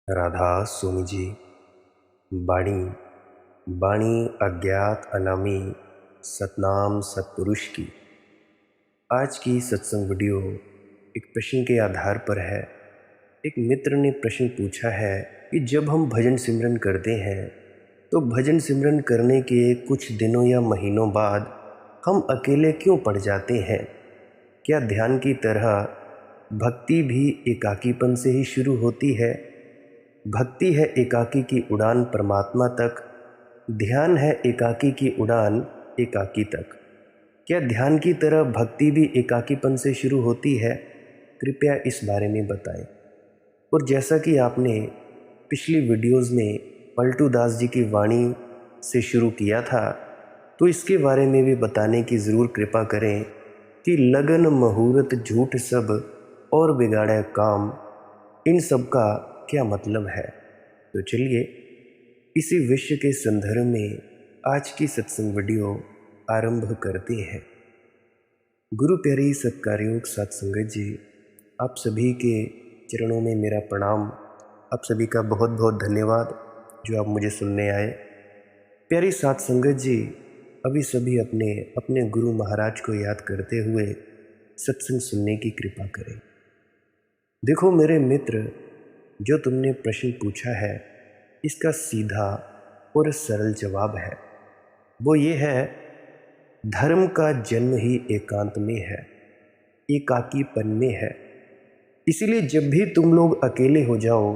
राधा स्वामी जी। बाणी बाणी अज्ञात अनामी सतनाम सतपुरुष की। आज की सत्संग वीडियो एक प्रश्न के आधार पर है। एक मित्र ने प्रश्न पूछा है कि जब हम भजन सिमरन करते हैं तो भजन सिमरन करने के कुछ दिनों या महीनों बाद हम अकेले क्यों पड़ जाते हैं। क्या ध्यान की तरह भक्ति भी एकाकीपन से ही शुरू होती है? भक्ति है एकाकी की उड़ान परमात्मा तक, ध्यान है एकाकी की उड़ान एकाकी तक। क्या ध्यान की तरह भक्ति भी एकाकीपन से शुरू होती है? कृपया इस बारे में बताएं। और जैसा कि आपने पिछली वीडियोस में पलटू दास जी की वाणी से शुरू किया था, तो इसके बारे में भी बताने की ज़रूर कृपा करें कि लगन मुहूर्त झूठ सब और बिगाड़े काम, इन सब का क्या मतलब है। तो चलिए इसी विषय के संदर्भ में आज की सत्संग वीडियो आरंभ करते हैं। गुरु प्यारी सत्कारयोग सत्संगत जी, आप सभी के चरणों में मेरा प्रणाम। आप सभी का बहुत बहुत धन्यवाद जो आप मुझे सुनने आए। प्यारी सत्संगत जी, अभी सभी अपने अपने गुरु महाराज को याद करते हुए सत्संग सुनने की कृपा करें। देखो मेरे मित्र, जो तुमने प्रश्न पूछा है इसका सीधा और सरल जवाब है। वो ये है, धर्म का जन्म ही एकांत में है, एकाकीपन में है। इसीलिए जब भी तुम लोग अकेले हो जाओ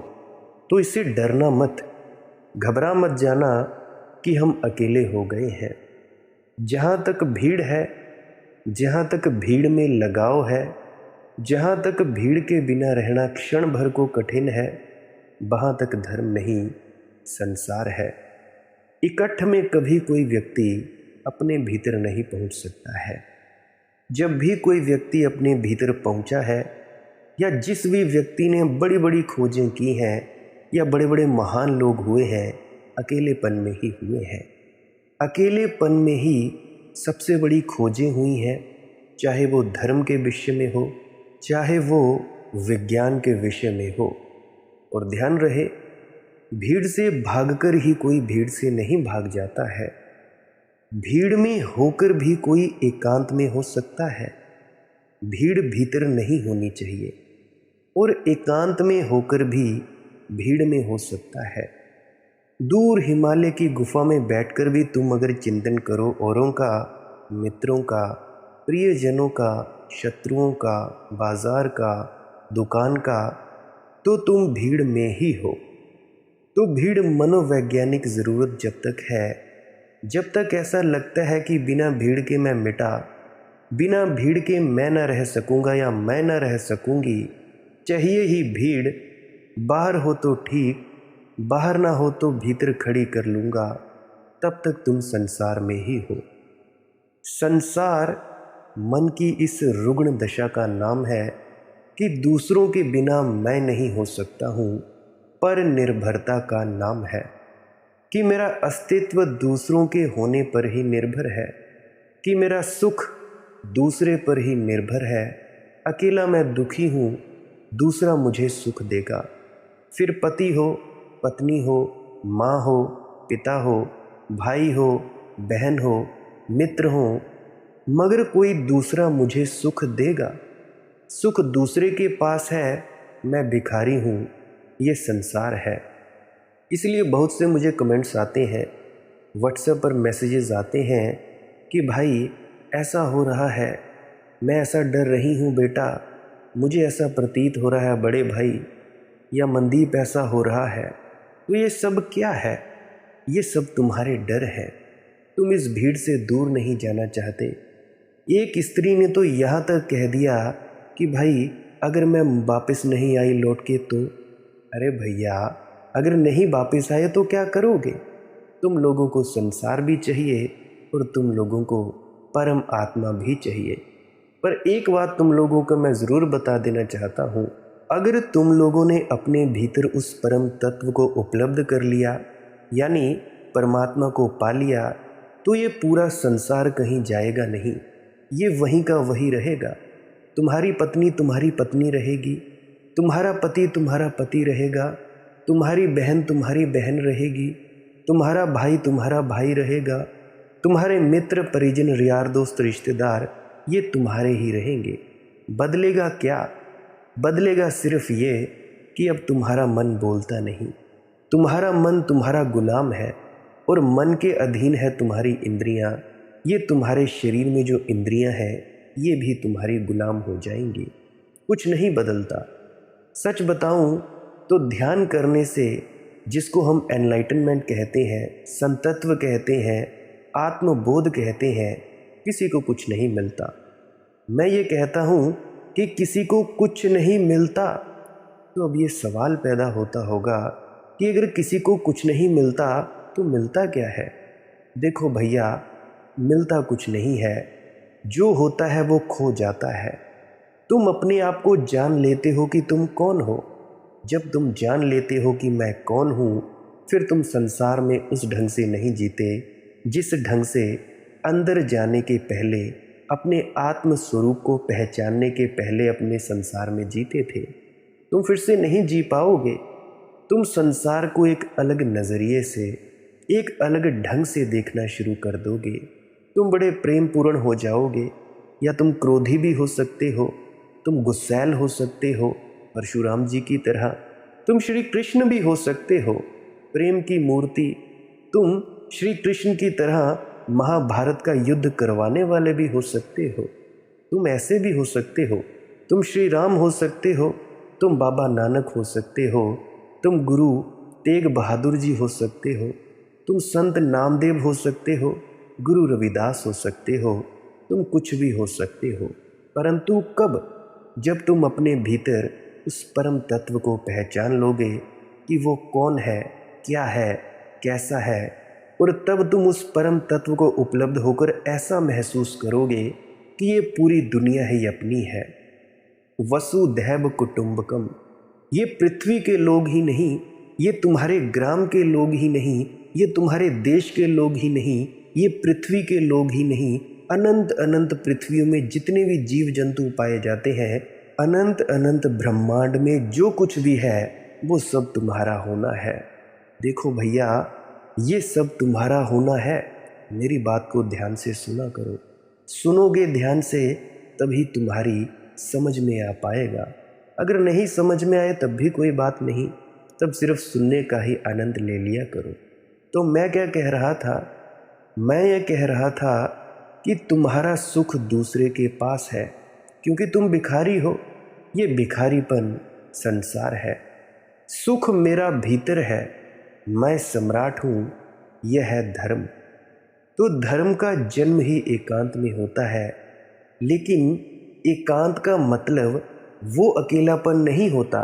तो इससे डरना मत, घबरा मत जाना कि हम अकेले हो गए हैं। जहाँ तक भीड़ है, जहाँ तक भीड़ में लगाव है, जहाँ तक भीड़ के बिना रहना क्षण भर को कठिन है, वहाँ तक धर्म नहीं संसार है। इकट्ठ में कभी कोई व्यक्ति अपने भीतर नहीं पहुँच सकता है। जब भी कोई व्यक्ति अपने भीतर पहुँचा है, या जिस भी व्यक्ति ने बड़ी बड़ी खोजें की हैं या बड़े बड़े महान लोग हुए हैं, अकेलेपन में ही हुए हैं। अकेलेपन में ही सबसे बड़ी खोजें हुई हैं, चाहे वो धर्म के विषय में हो, चाहे वो विज्ञान के विषय में हो। और ध्यान रहे, भीड़ से भागकर ही कोई भीड़ से नहीं भाग जाता है। भीड़ में होकर भी कोई एकांत में हो सकता है। भीड़ भीतर नहीं होनी चाहिए, और एकांत में होकर भी भीड़ में हो सकता है। दूर हिमालय की गुफा में बैठकर भी तुम अगर चिंतन करो औरों का, मित्रों का, प्रियजनों का, शत्रुओं का, बाजार का, दुकान का, तो तुम भीड़ में ही हो। तो भीड़ मनोवैज्ञानिक ज़रूरत जब तक है, जब तक ऐसा लगता है कि बिना भीड़ के मैं मिटा, बिना भीड़ के मैं न रह सकूँगा या मैं न रह सकूँगी, चाहिए ही भीड़। बाहर हो तो ठीक, बाहर ना हो तो भीतर खड़ी कर लूँगा, तब तक तुम संसार में ही हो। संसार मन की इस रुग्ण दशा का नाम है कि दूसरों के बिना मैं नहीं हो सकता हूँ, पर निर्भरता का नाम है कि मेरा अस्तित्व दूसरों के होने पर ही निर्भर है, कि मेरा सुख दूसरे पर ही निर्भर है। अकेला मैं दुखी हूँ, दूसरा मुझे सुख देगा। फिर पति हो, पत्नी हो, माँ हो, पिता हो, भाई हो, बहन हो, मित्र हो, मगर कोई दूसरा मुझे सुख देगा। सुख दूसरे के पास है, मैं भिखारी हूँ, ये संसार है। इसलिए बहुत से मुझे कमेंट्स आते हैं, व्हाट्सएप पर मैसेजेस आते हैं कि भाई ऐसा हो रहा है, मैं ऐसा डर रही हूँ बेटा, मुझे ऐसा प्रतीत हो रहा है बड़े भाई, या मनदीप ऐसा हो रहा है। तो ये सब क्या है? ये सब तुम्हारे डर है। तुम इस भीड़ से दूर नहीं जाना चाहते। एक स्त्री ने तो यहाँ तक कह दिया कि भाई अगर मैं वापस नहीं आई लौट के तो। अरे भैया, अगर नहीं वापस आए तो क्या करोगे? तुम लोगों को संसार भी चाहिए और तुम लोगों को परम आत्मा भी चाहिए। पर एक बात तुम लोगों को मैं ज़रूर बता देना चाहता हूँ, अगर तुम लोगों ने अपने भीतर उस परम तत्व को उपलब्ध कर लिया, यानी परमात्मा को पा लिया, तो ये पूरा संसार कहीं जाएगा नहीं, ये वहीं का वहीं रहेगा। तुम्हारी पत्नी रहेगी, तुम्हारा पति रहेगा, तुम्हारी बहन रहेगी, तुम्हारा भाई रहेगा, तुम्हारे मित्र परिजन यार दोस्त रिश्तेदार ये तुम्हारे ही रहेंगे। बदलेगा क्या? बदलेगा सिर्फ ये कि अब तुम्हारा मन बोलता नहीं। तुम्हारा मन तुम्हारा गुलाम है और मन के अधीन है तुम्हारी इंद्रियां। ये तुम्हारे शरीर में जो इंद्रियां हैं ये भी तुम्हारी गुलाम हो जाएंगी। कुछ नहीं बदलता। सच बताऊं तो ध्यान करने से, जिसको हम एनलाइटनमेंट कहते हैं, संतत्व कहते हैं, आत्मबोध कहते हैं, किसी को कुछ नहीं मिलता। मैं ये कहता हूँ कि किसी को कुछ नहीं मिलता। तो अब ये सवाल पैदा होता होगा कि अगर किसी को कुछ नहीं मिलता तो मिलता क्या है? देखो भैया, मिलता कुछ नहीं है। जो होता है वो खो जाता है। तुम अपने आप को जान लेते हो कि तुम कौन हो। जब तुम जान लेते हो कि मैं कौन हूँ, फिर तुम संसार में उस ढंग से नहीं जीते जिस ढंग से अंदर जाने के पहले, अपने आत्म स्वरूप को पहचानने के पहले अपने संसार में जीते थे। तुम फिर से नहीं जी पाओगे। तुम संसार को एक अलग नज़रिए से, एक अलग ढंग से देखना शुरू कर दोगे। तुम बड़े प्रेम पूर्ण हो जाओगे, या तुम क्रोधी भी हो सकते हो, तुम गुस्सैल हो सकते हो परशुराम जी की तरह, तुम श्री कृष्ण भी हो सकते हो, प्रेम की मूर्ति। तुम श्री कृष्ण की तरह महाभारत का युद्ध करवाने वाले भी हो सकते हो। तुम ऐसे भी हो सकते हो, तुम श्री राम हो सकते हो, तुम बाबा नानक हो सकते हो, तुम गुरु तेग बहादुर जी हो सकते हो, तुम संत नामदेव हो सकते हो, गुरु रविदास हो सकते हो, तुम कुछ भी हो सकते हो। परंतु कब? जब तुम अपने भीतर उस परम तत्व को पहचान लोगे कि वो कौन है, क्या है, कैसा है, और तब तुम उस परम तत्व को उपलब्ध होकर ऐसा महसूस करोगे कि ये पूरी दुनिया ही अपनी है। वसुधैव कुटुंबकम। ये पृथ्वी के लोग ही नहीं, ये तुम्हारे ग्राम के लोग ही नहीं, ये तुम्हारे देश के लोग ही नहीं, ये पृथ्वी के लोग ही नहीं, अनंत अनंत पृथ्वियों में जितने भी जीव जंतु पाए जाते हैं, अनंत अनंत ब्रह्मांड में जो कुछ भी है वो सब तुम्हारा होना है। देखो भैया, ये सब तुम्हारा होना है। मेरी बात को ध्यान से सुना करो। सुनोगे ध्यान से तभी तुम्हारी समझ में आ पाएगा। अगर नहीं समझ में आए तब भी कोई बात नहीं, तब सिर्फ सुनने का ही आनंद ले लिया करो। तो मैं क्या कह रहा था? मैं ये कह रहा था कि तुम्हारा सुख दूसरे के पास है, क्योंकि तुम भिखारी हो। ये भिखारीपन संसार है। सुख मेरा भीतर है, मैं सम्राट हूँ, यह है धर्म। तो धर्म का जन्म ही एकांत में होता है, लेकिन एकांत का मतलब वो अकेलापन नहीं होता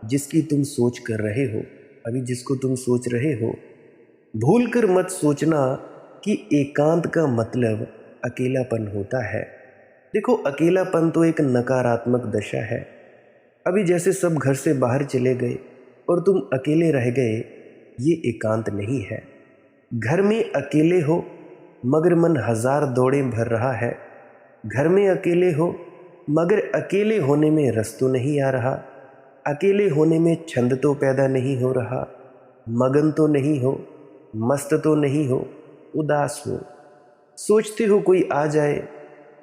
जिसकी तुम सोच कर रहे हो। अभी जिसको तुम सोच रहे हो, भूल कर मत सोचना कि एकांत का मतलब अकेलापन होता है। देखो, अकेलापन तो एक नकारात्मक दशा है। अभी जैसे सब घर से बाहर चले गए और तुम अकेले रह गए, ये एकांत नहीं है। घर में अकेले हो मगर मन हजार दौड़ें भर रहा है। घर में अकेले हो मगर अकेले होने में रस तो नहीं आ रहा। अकेले होने में छंद तो पैदा नहीं हो रहा। मगन तो नहीं हो, मस्त तो नहीं हो, उदास हो। सोचते हो कोई आ जाए,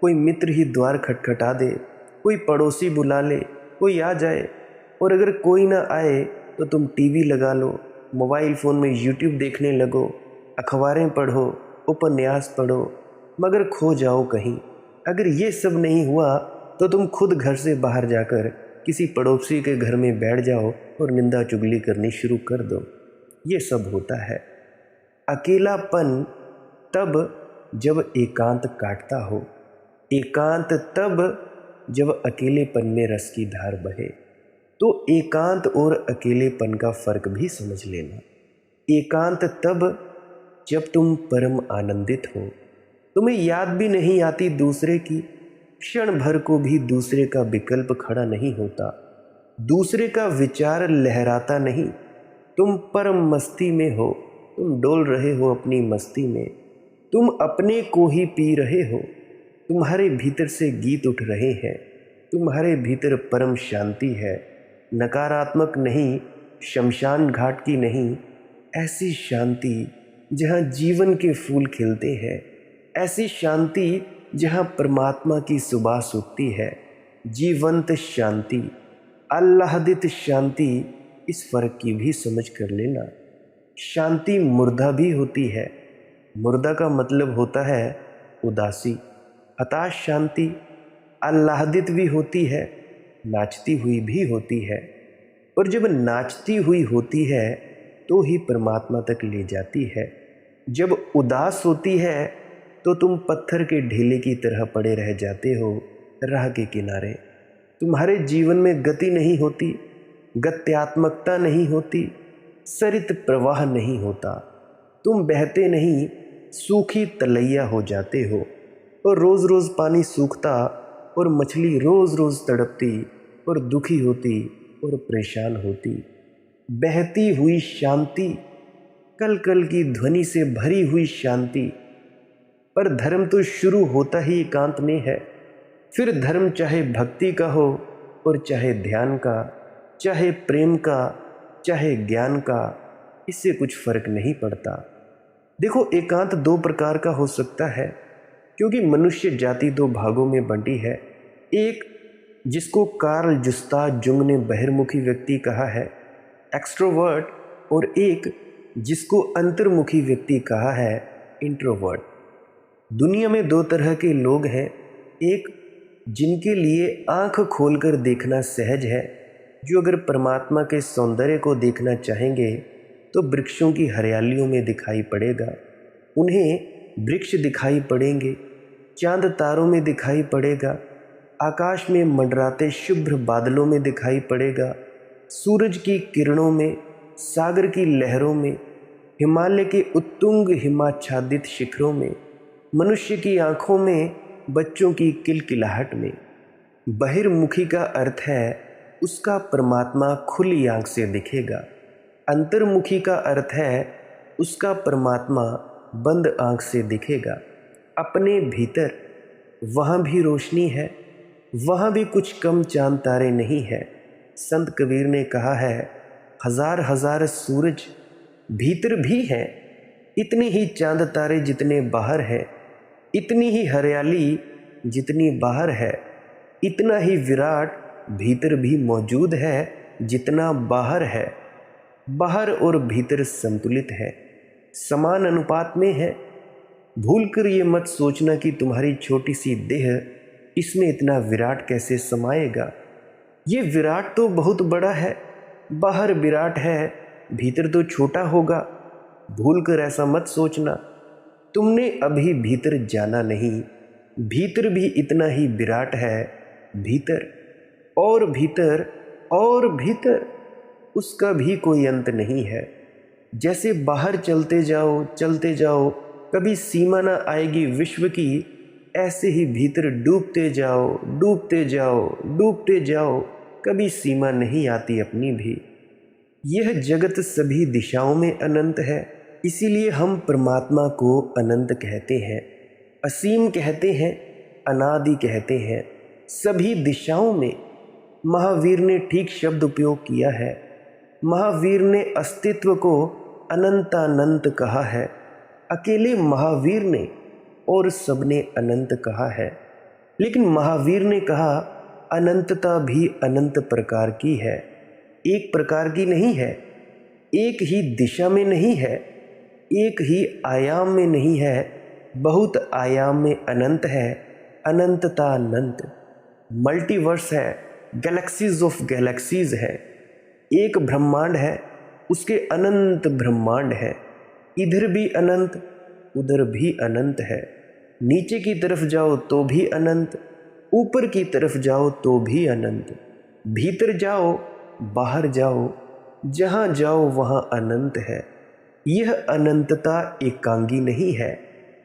कोई मित्र ही द्वार खटखटा दे, कोई पड़ोसी बुला ले, कोई आ जाए। और अगर कोई ना आए तो तुम टीवी लगा लो, मोबाइल फ़ोन में यूट्यूब देखने लगो, अखबारें पढ़ो, उपन्यास पढ़ो, मगर खो जाओ कहीं। अगर ये सब नहीं हुआ तो तुम खुद घर से बाहर जाकर किसी पड़ोसी के घर में बैठ जाओ और निंदा चुगली करनी शुरू कर दो। ये सब होता है। अकेलापन तब जब एकांत काटता हो, एकांत तब जब अकेलेपन में रस की धार बहे। तो एकांत और अकेलेपन का फर्क भी समझ लेना। एकांत तब जब तुम परम आनंदित हो, तुम्हें याद भी नहीं आती दूसरे की, क्षण भर को भी दूसरे का विकल्प खड़ा नहीं होता, दूसरे का विचार लहराता नहीं। तुम परम मस्ती में हो, तुम डोल रहे हो अपनी मस्ती में, तुम अपने को ही पी रहे हो। तुम्हारे भीतर से गीत उठ रहे हैं, तुम्हारे भीतर परम शांति है। नकारात्मक नहीं, शमशान घाट की नहीं, ऐसी शांति जहाँ जीवन के फूल खिलते हैं, ऐसी शांति जहाँ परमात्मा की सुबास उठती है, जीवंत शांति, आह्लादित शांति। इस फर्क की भी समझ कर लेना। शांति मुर्दा भी होती है। मुर्दा का मतलब होता है उदासी, हताश शांति। आह्लादित भी होती है, नाचती हुई भी होती है। और जब नाचती हुई होती है तो ही परमात्मा तक ले जाती है। जब उदास होती है तो तुम पत्थर के ढीले की तरह पड़े रह जाते हो राह के किनारे। तुम्हारे जीवन में गति नहीं होती, गत्यात्मकता नहीं होती, सरित प्रवाह नहीं होता। तुम बहते नहीं, सूखी तलैया हो जाते हो। और रोज़ रोज़ पानी सूखता और मछली रोज़ रोज़ तड़पती और दुखी होती और परेशान होती। बहती हुई शांति, कल कल की ध्वनि से भरी हुई शांति। पर धर्म तो शुरू होता ही एकांत में है। फिर धर्म चाहे भक्ति का हो और चाहे ध्यान का, चाहे प्रेम का, चाहे ज्ञान का, इससे कुछ फर्क नहीं पड़ता। देखो, एकांत दो प्रकार का हो सकता है, क्योंकि मनुष्य जाति दो भागों में बंटी है। एक जिसको कार्ल गुस्ताव जुंग ने बहिर्मुखी व्यक्ति कहा है, एक्सट्रोवर्ट, और एक जिसको अंतर्मुखी व्यक्ति कहा है, इंट्रोवर्ट। दुनिया में दो तरह के लोग हैं। एक जिनके लिए आंख खोलकर देखना सहज है, जो अगर परमात्मा के सौंदर्य को देखना चाहेंगे तो वृक्षों की हरियालियों में दिखाई पड़ेगा। उन्हें वृक्ष दिखाई पड़ेंगे, चांद तारों में दिखाई पड़ेगा, आकाश में मंडराते शुभ्र बादलों में दिखाई पड़ेगा, सूरज की किरणों में, सागर की लहरों में, हिमालय के उत्तुंग हिमाच्छादित शिखरों में, मनुष्य की आंखों में, बच्चों की किलकिलाहट में। बहिर्मुखी का अर्थ है उसका परमात्मा खुली आंख से दिखेगा। अंतर्मुखी का अर्थ है उसका परमात्मा बंद आंख से दिखेगा। अपने भीतर वहाँ भी रोशनी है, वहाँ भी कुछ कम चांद तारे नहीं है। संत कबीर ने कहा है, हजार हजार सूरज भीतर भी हैं, इतने ही चांद तारे जितने बाहर हैं, इतनी ही हरियाली जितनी बाहर है, इतना ही विराट भीतर भी मौजूद है जितना बाहर है। बाहर और भीतर संतुलित है, समान अनुपात में है। भूलकर ये मत सोचना कि तुम्हारी छोटी सी देह इसमें इतना विराट कैसे समाएगा। ये विराट तो बहुत बड़ा है, बाहर विराट है, भीतर तो छोटा होगा। भूलकर ऐसा मत सोचना। तुमने अभी भीतर जाना नहीं, भीतर भी इतना ही विराट है। भीतर और भीतर और भीतर, उसका भी कोई अंत नहीं है। जैसे बाहर चलते जाओ, कभी सीमा ना आएगी विश्व की, ऐसे ही भीतर डूबते जाओ, कभी सीमा नहीं आती अपनी भी। यह जगत सभी दिशाओं में अनंत है, इसीलिए हम परमात्मा को अनंत कहते हैं, असीम कहते हैं, अनादि कहते हैं। सभी दिशाओं में महावीर ने ठीक शब्द उपयोग किया है। महावीर ने अस्तित्व को अनंतानंत कहा है। अकेले महावीर ने और सबने अनंत कहा है, लेकिन महावीर ने कहा अनंतता भी अनंत प्रकार की है, एक प्रकार की नहीं है, एक ही दिशा में नहीं है, एक ही आयाम में नहीं है, बहुत आयाम में अनंत है। अनंतता अनंत, मल्टीवर्स है, गैलेक्सीज ऑफ गैलेक्सीज है। एक ब्रह्मांड है, उसके अनंत ब्रह्मांड है। इधर भी अनंत, उधर भी अनंत है। नीचे की तरफ जाओ तो भी अनंत, ऊपर की तरफ जाओ तो भी अनंत। भीतर जाओ, बाहर जाओ, जहाँ जाओ वहाँ अनंत है। यह अनंतता एकांगी नहीं है,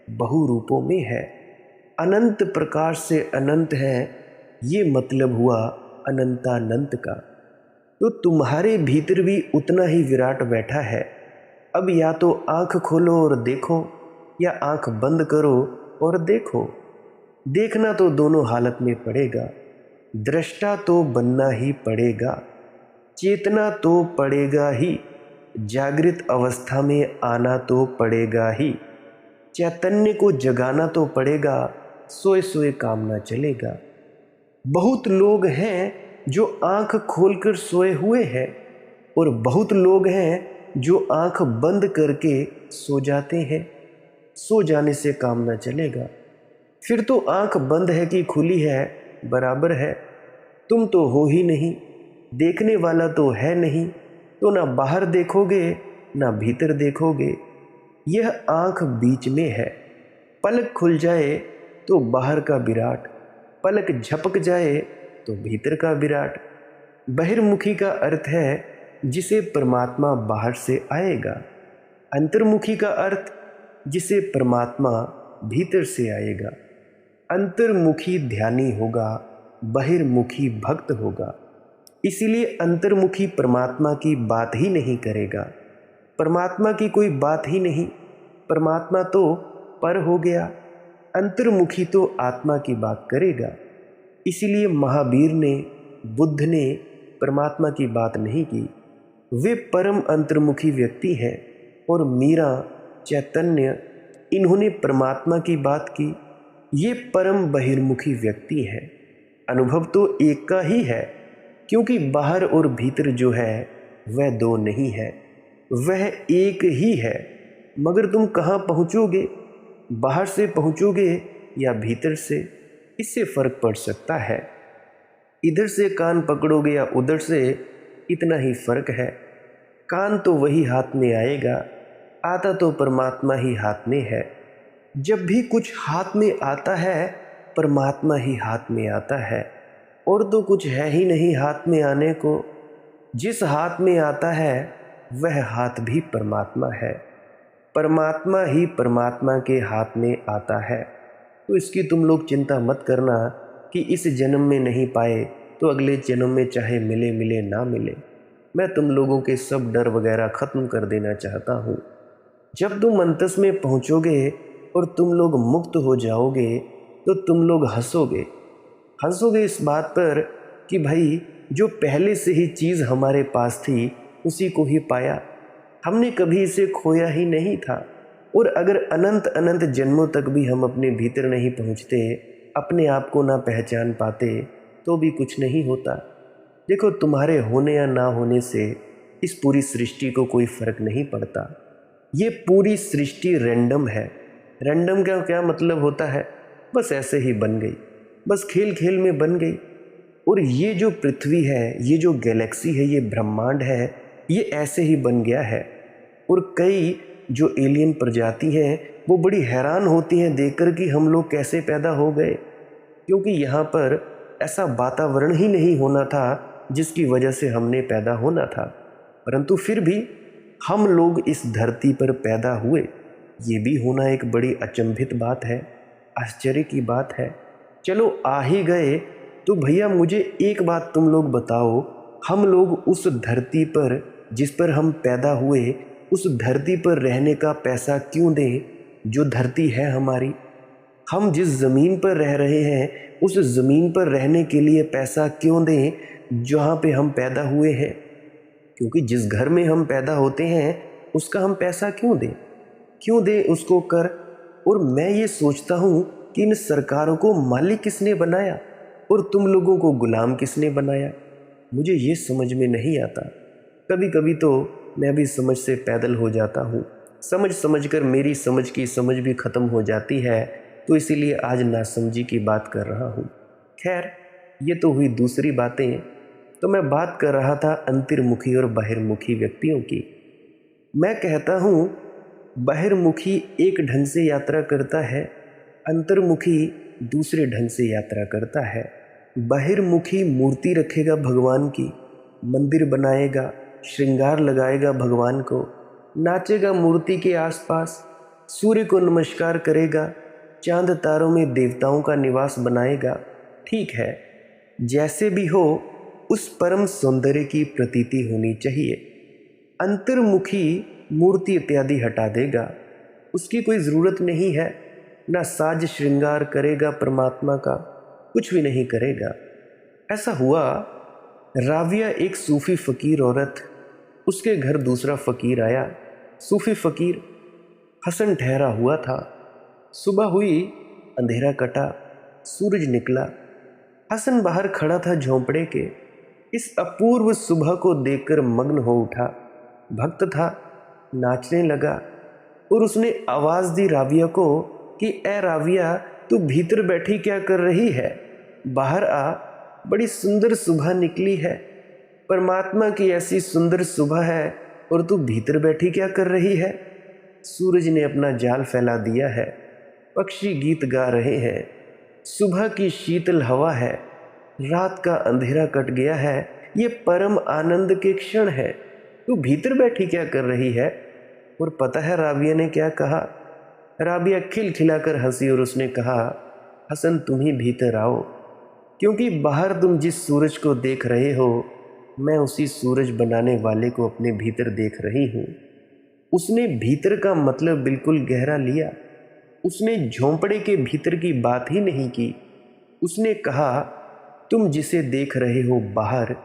बहुरूपों में है। अनंत प्रकार से अनंत है, ये मतलब हुआ अनंतानंत का। तो तुम्हारे भीतर भी उतना ही विराट बैठा है। अब या तो आंख खोलो और देखो, या आंख बंद करो और देखो। देखना तो दोनों हालत में पड़ेगा, दृष्टा तो बनना ही पड़ेगा। चेतना तो पड़ेगा ही, जागृत अवस्था में आना तो पड़ेगा ही, चैतन्य को जगाना तो पड़ेगा, सोए सोए काम ना चलेगा। बहुत लोग हैं जो आंख खोलकर सोए हुए हैं और बहुत लोग हैं जो आंख बंद करके सो जाते हैं। सो जाने से काम ना चलेगा। फिर तो आंख बंद है कि खुली है बराबर है। तुम तो हो ही नहीं, देखने वाला तो है नहीं, तो ना बाहर देखोगे ना भीतर देखोगे। यह आंख बीच में है। पलक खुल जाए तो बाहर का विराट, पलक झपक जाए तो भीतर का विराट। बहिर्मुखी का अर्थ है जिसे परमात्मा बाहर से आएगा। अंतर्मुखी का अर्थ जिसे परमात्मा भीतर से आएगा। अंतर्मुखी ध्यानी होगा, बहिर्मुखी भक्त होगा। इसीलिए अंतर्मुखी परमात्मा की बात ही नहीं करेगा। परमात्मा की कोई बात ही नहीं। परमात्मा तो पर हो गया, अंतर्मुखी तो आत्मा की बात करेगा। इसीलिए महावीर ने, बुद्ध ने परमात्मा की बात नहीं की। वे परम अंतर्मुखी व्यक्ति हैं। और मीरा, चैतन्य, इन्होंने परमात्मा की बात की। ये परम बहिर्मुखी व्यक्ति हैं। अनुभव तो एक का ही है, क्योंकि बाहर और भीतर जो है वह दो नहीं है, वह एक ही है। मगर तुम कहाँ पहुँचोगे, बाहर से पहुँचोगे या भीतर से, इससे फर्क पड़ सकता है। इधर से कान पकड़ोगे या उधर से, इतना ही फर्क है। कान तो वही हाथ में आएगा, आता तो परमात्मा ही हाथ में है। जब भी कुछ हाथ में आता है, परमात्मा ही हाथ में आता है। और तो कुछ है ही नहीं हाथ में आने को। जिस हाथ में आता है वह हाथ भी परमात्मा है। परमात्मा ही परमात्मा के हाथ में आता है। तो इसकी तुम लोग चिंता मत करना कि इस जन्म में नहीं पाए तो अगले जन्म में चाहे मिले मिले ना मिले। मैं तुम लोगों के सब डर वगैरह ख़त्म कर देना चाहता हूँ। जब तुम अंतस में पहुँचोगे और तुम लोग मुक्त हो जाओगे तो तुम लोग हंसोगे। हंसोगे इस बात पर कि भाई जो पहले से ही चीज़ हमारे पास थी उसी को ही पाया, हमने कभी इसे खोया ही नहीं था। और अगर अनंत अनंत जन्मों तक भी हम अपने भीतर नहीं पहुँचते, अपने आप को ना पहचान पाते, तो भी कुछ नहीं होता। देखो, तुम्हारे होने या ना होने से इस पूरी सृष्टि को कोई फ़र्क नहीं पड़ता। ये पूरी सृष्टि रैंडम है। रैंडम का क्या मतलब होता है? बस ऐसे ही बन गई, बस खेल खेल में बन गई। और ये जो पृथ्वी है, ये जो गैलेक्सी है, ये ब्रह्मांड है, ये ऐसे ही बन गया है। और कई जो एलियन प्रजाति हैं वो बड़ी हैरान होती हैं देखकर कि हम लोग कैसे पैदा हो गए, क्योंकि यहाँ पर ऐसा वातावरण ही नहीं होना था जिसकी वजह से हमने पैदा होना था। परंतु फिर भी हम लोग इस धरती पर पैदा हुए, ये भी होना एक बड़ी अचंभित बात है, आश्चर्य की बात है। चलो आ ही गए तो भैया मुझे एक बात तुम लोग बताओ, हम लोग उस धरती पर जिस पर हम पैदा हुए, उस धरती पर रहने का पैसा क्यों दें जो धरती है हमारी? हम जिस ज़मीन पर रह रहे हैं उस ज़मीन पर रहने के लिए पैसा क्यों दें जहाँ पे हम पैदा हुए हैं? क्योंकि जिस घर में हम पैदा होते हैं उसका हम पैसा क्यों दें उसको कर? और मैं ये सोचता हूँ कि इन सरकारों को मालिक किसने बनाया और तुम लोगों को गुलाम किसने बनाया? मुझे ये समझ में नहीं आता। कभी कभी तो मैं भी समझ से पैदल हो जाता हूँ। समझ कर मेरी समझ की समझ भी ख़त्म हो जाती है, तो इसीलिए आज नासमझी की बात कर रहा हूँ। खैर, ये तो हुई दूसरी बातें। तो मैं बात कर रहा था अंतर्मुखी और बहिर्मुखी व्यक्तियों की। मैं कहता हूँ बहिर्मुखी एक ढंग से यात्रा करता है, अंतर्मुखी दूसरे ढंग से यात्रा करता है। बहिर्मुखी मूर्ति रखेगा भगवान की, मंदिर बनाएगा, श्रृंगार लगाएगा भगवान को, नाचेगा मूर्ति के आसपास, सूर्य को नमस्कार करेगा, चांद तारों में देवताओं का निवास बनाएगा। ठीक है, जैसे भी हो उस परम सौंदर्य की प्रतीति होनी चाहिए। अंतर्मुखी मूर्ति इत्यादि हटा देगा, उसकी कोई ज़रूरत नहीं है। ना साज श्रृंगार करेगा परमात्मा का, कुछ भी नहीं करेगा। ऐसा हुआ राविया एक सूफी फकीर औरत, उसके घर दूसरा फकीर आया। सूफी फकीर हसन ठहरा हुआ था। सुबह हुई, अंधेरा कटा, सूरज निकला। हसन बाहर खड़ा था झोंपड़े के। इस अपूर्व सुबह को देखकर मग्न हो उठा। भक्त था, नाचने लगा और उसने आवाज दी राविया को कि ए राविया, तू भीतर बैठी क्या कर रही है? बाहर आ, बड़ी सुंदर सुबह निकली है। परमात्मा की ऐसी सुंदर सुबह है और तू भीतर बैठी क्या कर रही है? सूरज ने अपना जाल फैला दिया है, पक्षी गीत गा रहे हैं, सुबह की शीतल हवा है, रात का अंधेरा कट गया है, ये परम आनंद के क्षण है। तू भीतर बैठी क्या कर रही है? और पता है राबिया ने क्या कहा? राबिया खिलखिलाकर हंसी और उसने कहा, हसन तुम ही भीतर आओ, क्योंकि बाहर तुम जिस सूरज को देख रहे हो, मैं उसी सूरज बनाने वाले को अपने भीतर देख रही हूँ। उसने भीतर का मतलब बिल्कुल गहरा लिया। उसने झोंपड़े के भीतर की बात ही नहीं की। उसने कहा, तुम जिसे देख रहे हो बाहर,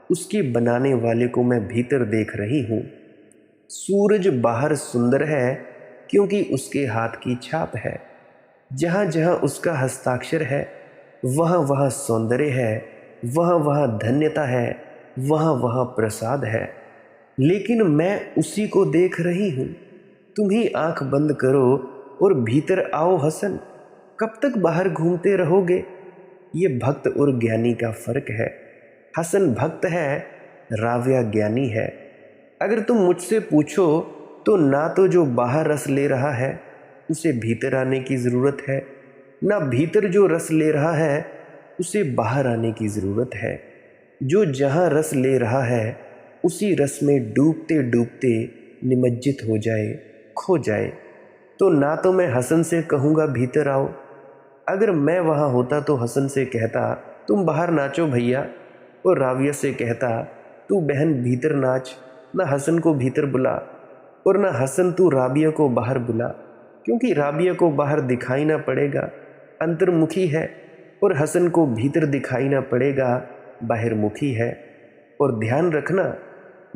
उसके बनाने वाले को मैं भीतर देख रही हूँ। सूरज बाहर सुंदर है क्योंकि उसके हाथ की छाप है। जहाँ जहाँ उसका हस्ताक्षर है, वहाँ वहाँ सौंदर्य है, वहाँ वहाँ धन्यता है, वहाँ वहाँ प्रसाद है। लेकिन मैं उसी को देख रही हूँ। तुम ही आंख बंद करो और भीतर आओ हसन। कब तक बाहर घूमते रहोगे? ये भक्त और ज्ञानी का फर्क है। हसन भक्त है, राविया ज्ञानी है। अगर तुम मुझसे पूछो तो ना तो जो बाहर रस ले रहा है उसे भीतर आने की ज़रूरत है, ना भीतर जो रस ले रहा है उसे बाहर आने की ज़रूरत है। जो जहाँ रस ले रहा है उसी रस में डूबते डूबते निमज्जित हो जाए, खो जाए। तो ना तो मैं हसन से कहूँगा भीतर आओ। अगर मैं वहाँ होता तो हसन से कहता तुम बाहर नाचो भैया, और राविया से कहता तू बहन भीतर नाच। ना हसन को भीतर बुला और ना हसन तू राबिया को बाहर बुला, क्योंकि राबिया को बाहर दिखाई ना पड़ेगा, अंतर्मुखी है, और हसन को भीतर दिखाई ना पड़ेगा, बाहिरमुखी है। और ध्यान रखना,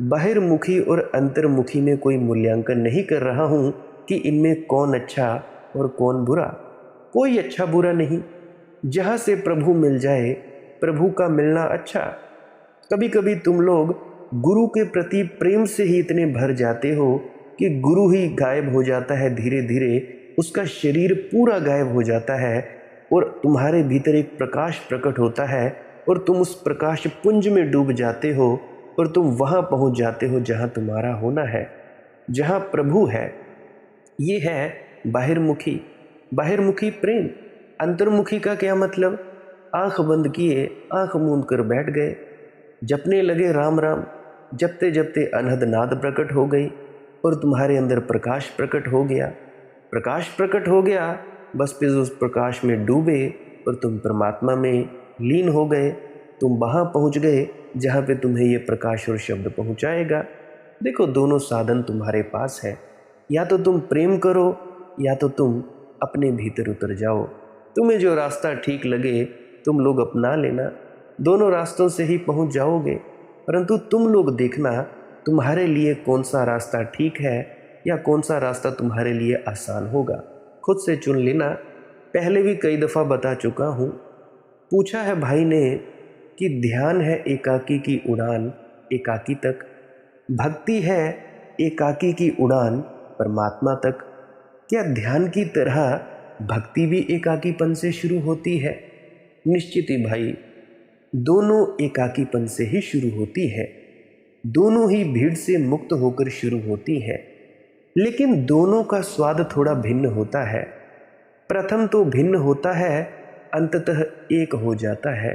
बाहिरमुखी और अंतर्मुखी में कोई मूल्यांकन नहीं कर रहा हूँ कि इनमें कौन अच्छा और कौन बुरा। कोई अच्छा बुरा नहीं। जहाँ से प्रभु मिल जाए, प्रभु का मिलना अच्छा। कभी कभी तुम लोग गुरु के प्रति प्रेम से ही इतने भर जाते हो कि गुरु ही गायब हो जाता है, धीरे धीरे उसका शरीर पूरा गायब हो जाता है और तुम्हारे भीतर एक प्रकाश प्रकट होता है और तुम उस प्रकाश पुंज में डूब जाते हो और तुम वहाँ पहुँच जाते हो जहाँ तुम्हारा होना है, जहाँ प्रभु है। ये है बाहिरमुखी। बाहिरमुखी प्रेम। अंतर्मुखी का क्या मतलब? आंख बंद किए, आंख मूंद कर बैठ गए, जपने लगे राम राम। जपते जपते अनहद नाद प्रकट हो गई और तुम्हारे अंदर प्रकाश प्रकट हो गया। प्रकाश प्रकट हो गया, बस फिर उस प्रकाश में डूबे और तुम परमात्मा में लीन हो गए। तुम वहाँ पहुँच गए जहाँ पे तुम्हें ये प्रकाश और शब्द पहुँचाएगा। देखो, दोनों साधन तुम्हारे पास है। या तो तुम प्रेम करो या तो तुम अपने भीतर उतर जाओ। तुम्हें जो रास्ता ठीक लगे तुम लोग अपना लेना, दोनों रास्तों से ही पहुंच जाओगे। परंतु तुम लोग देखना, तुम्हारे लिए कौन सा रास्ता ठीक है या कौन सा रास्ता तुम्हारे लिए आसान होगा, खुद से चुन लेना। पहले भी कई दफ़ा बता चुका हूँ। पूछा है भाई ने कि ध्यान है एकाकी की उड़ान एकाकी तक, भक्ति है एकाकी की उड़ान परमात्मा तक। क्या ध्यान की तरह भक्ति भी एकाकीपन से शुरू होती है? निश्चित ही भाई, दोनों एकाकीपन से ही शुरू होती है। दोनों ही भीड़ से मुक्त होकर शुरू होती है, लेकिन दोनों का स्वाद थोड़ा भिन्न होता है। प्रथम तो भिन्न होता है, अंततः एक हो जाता है।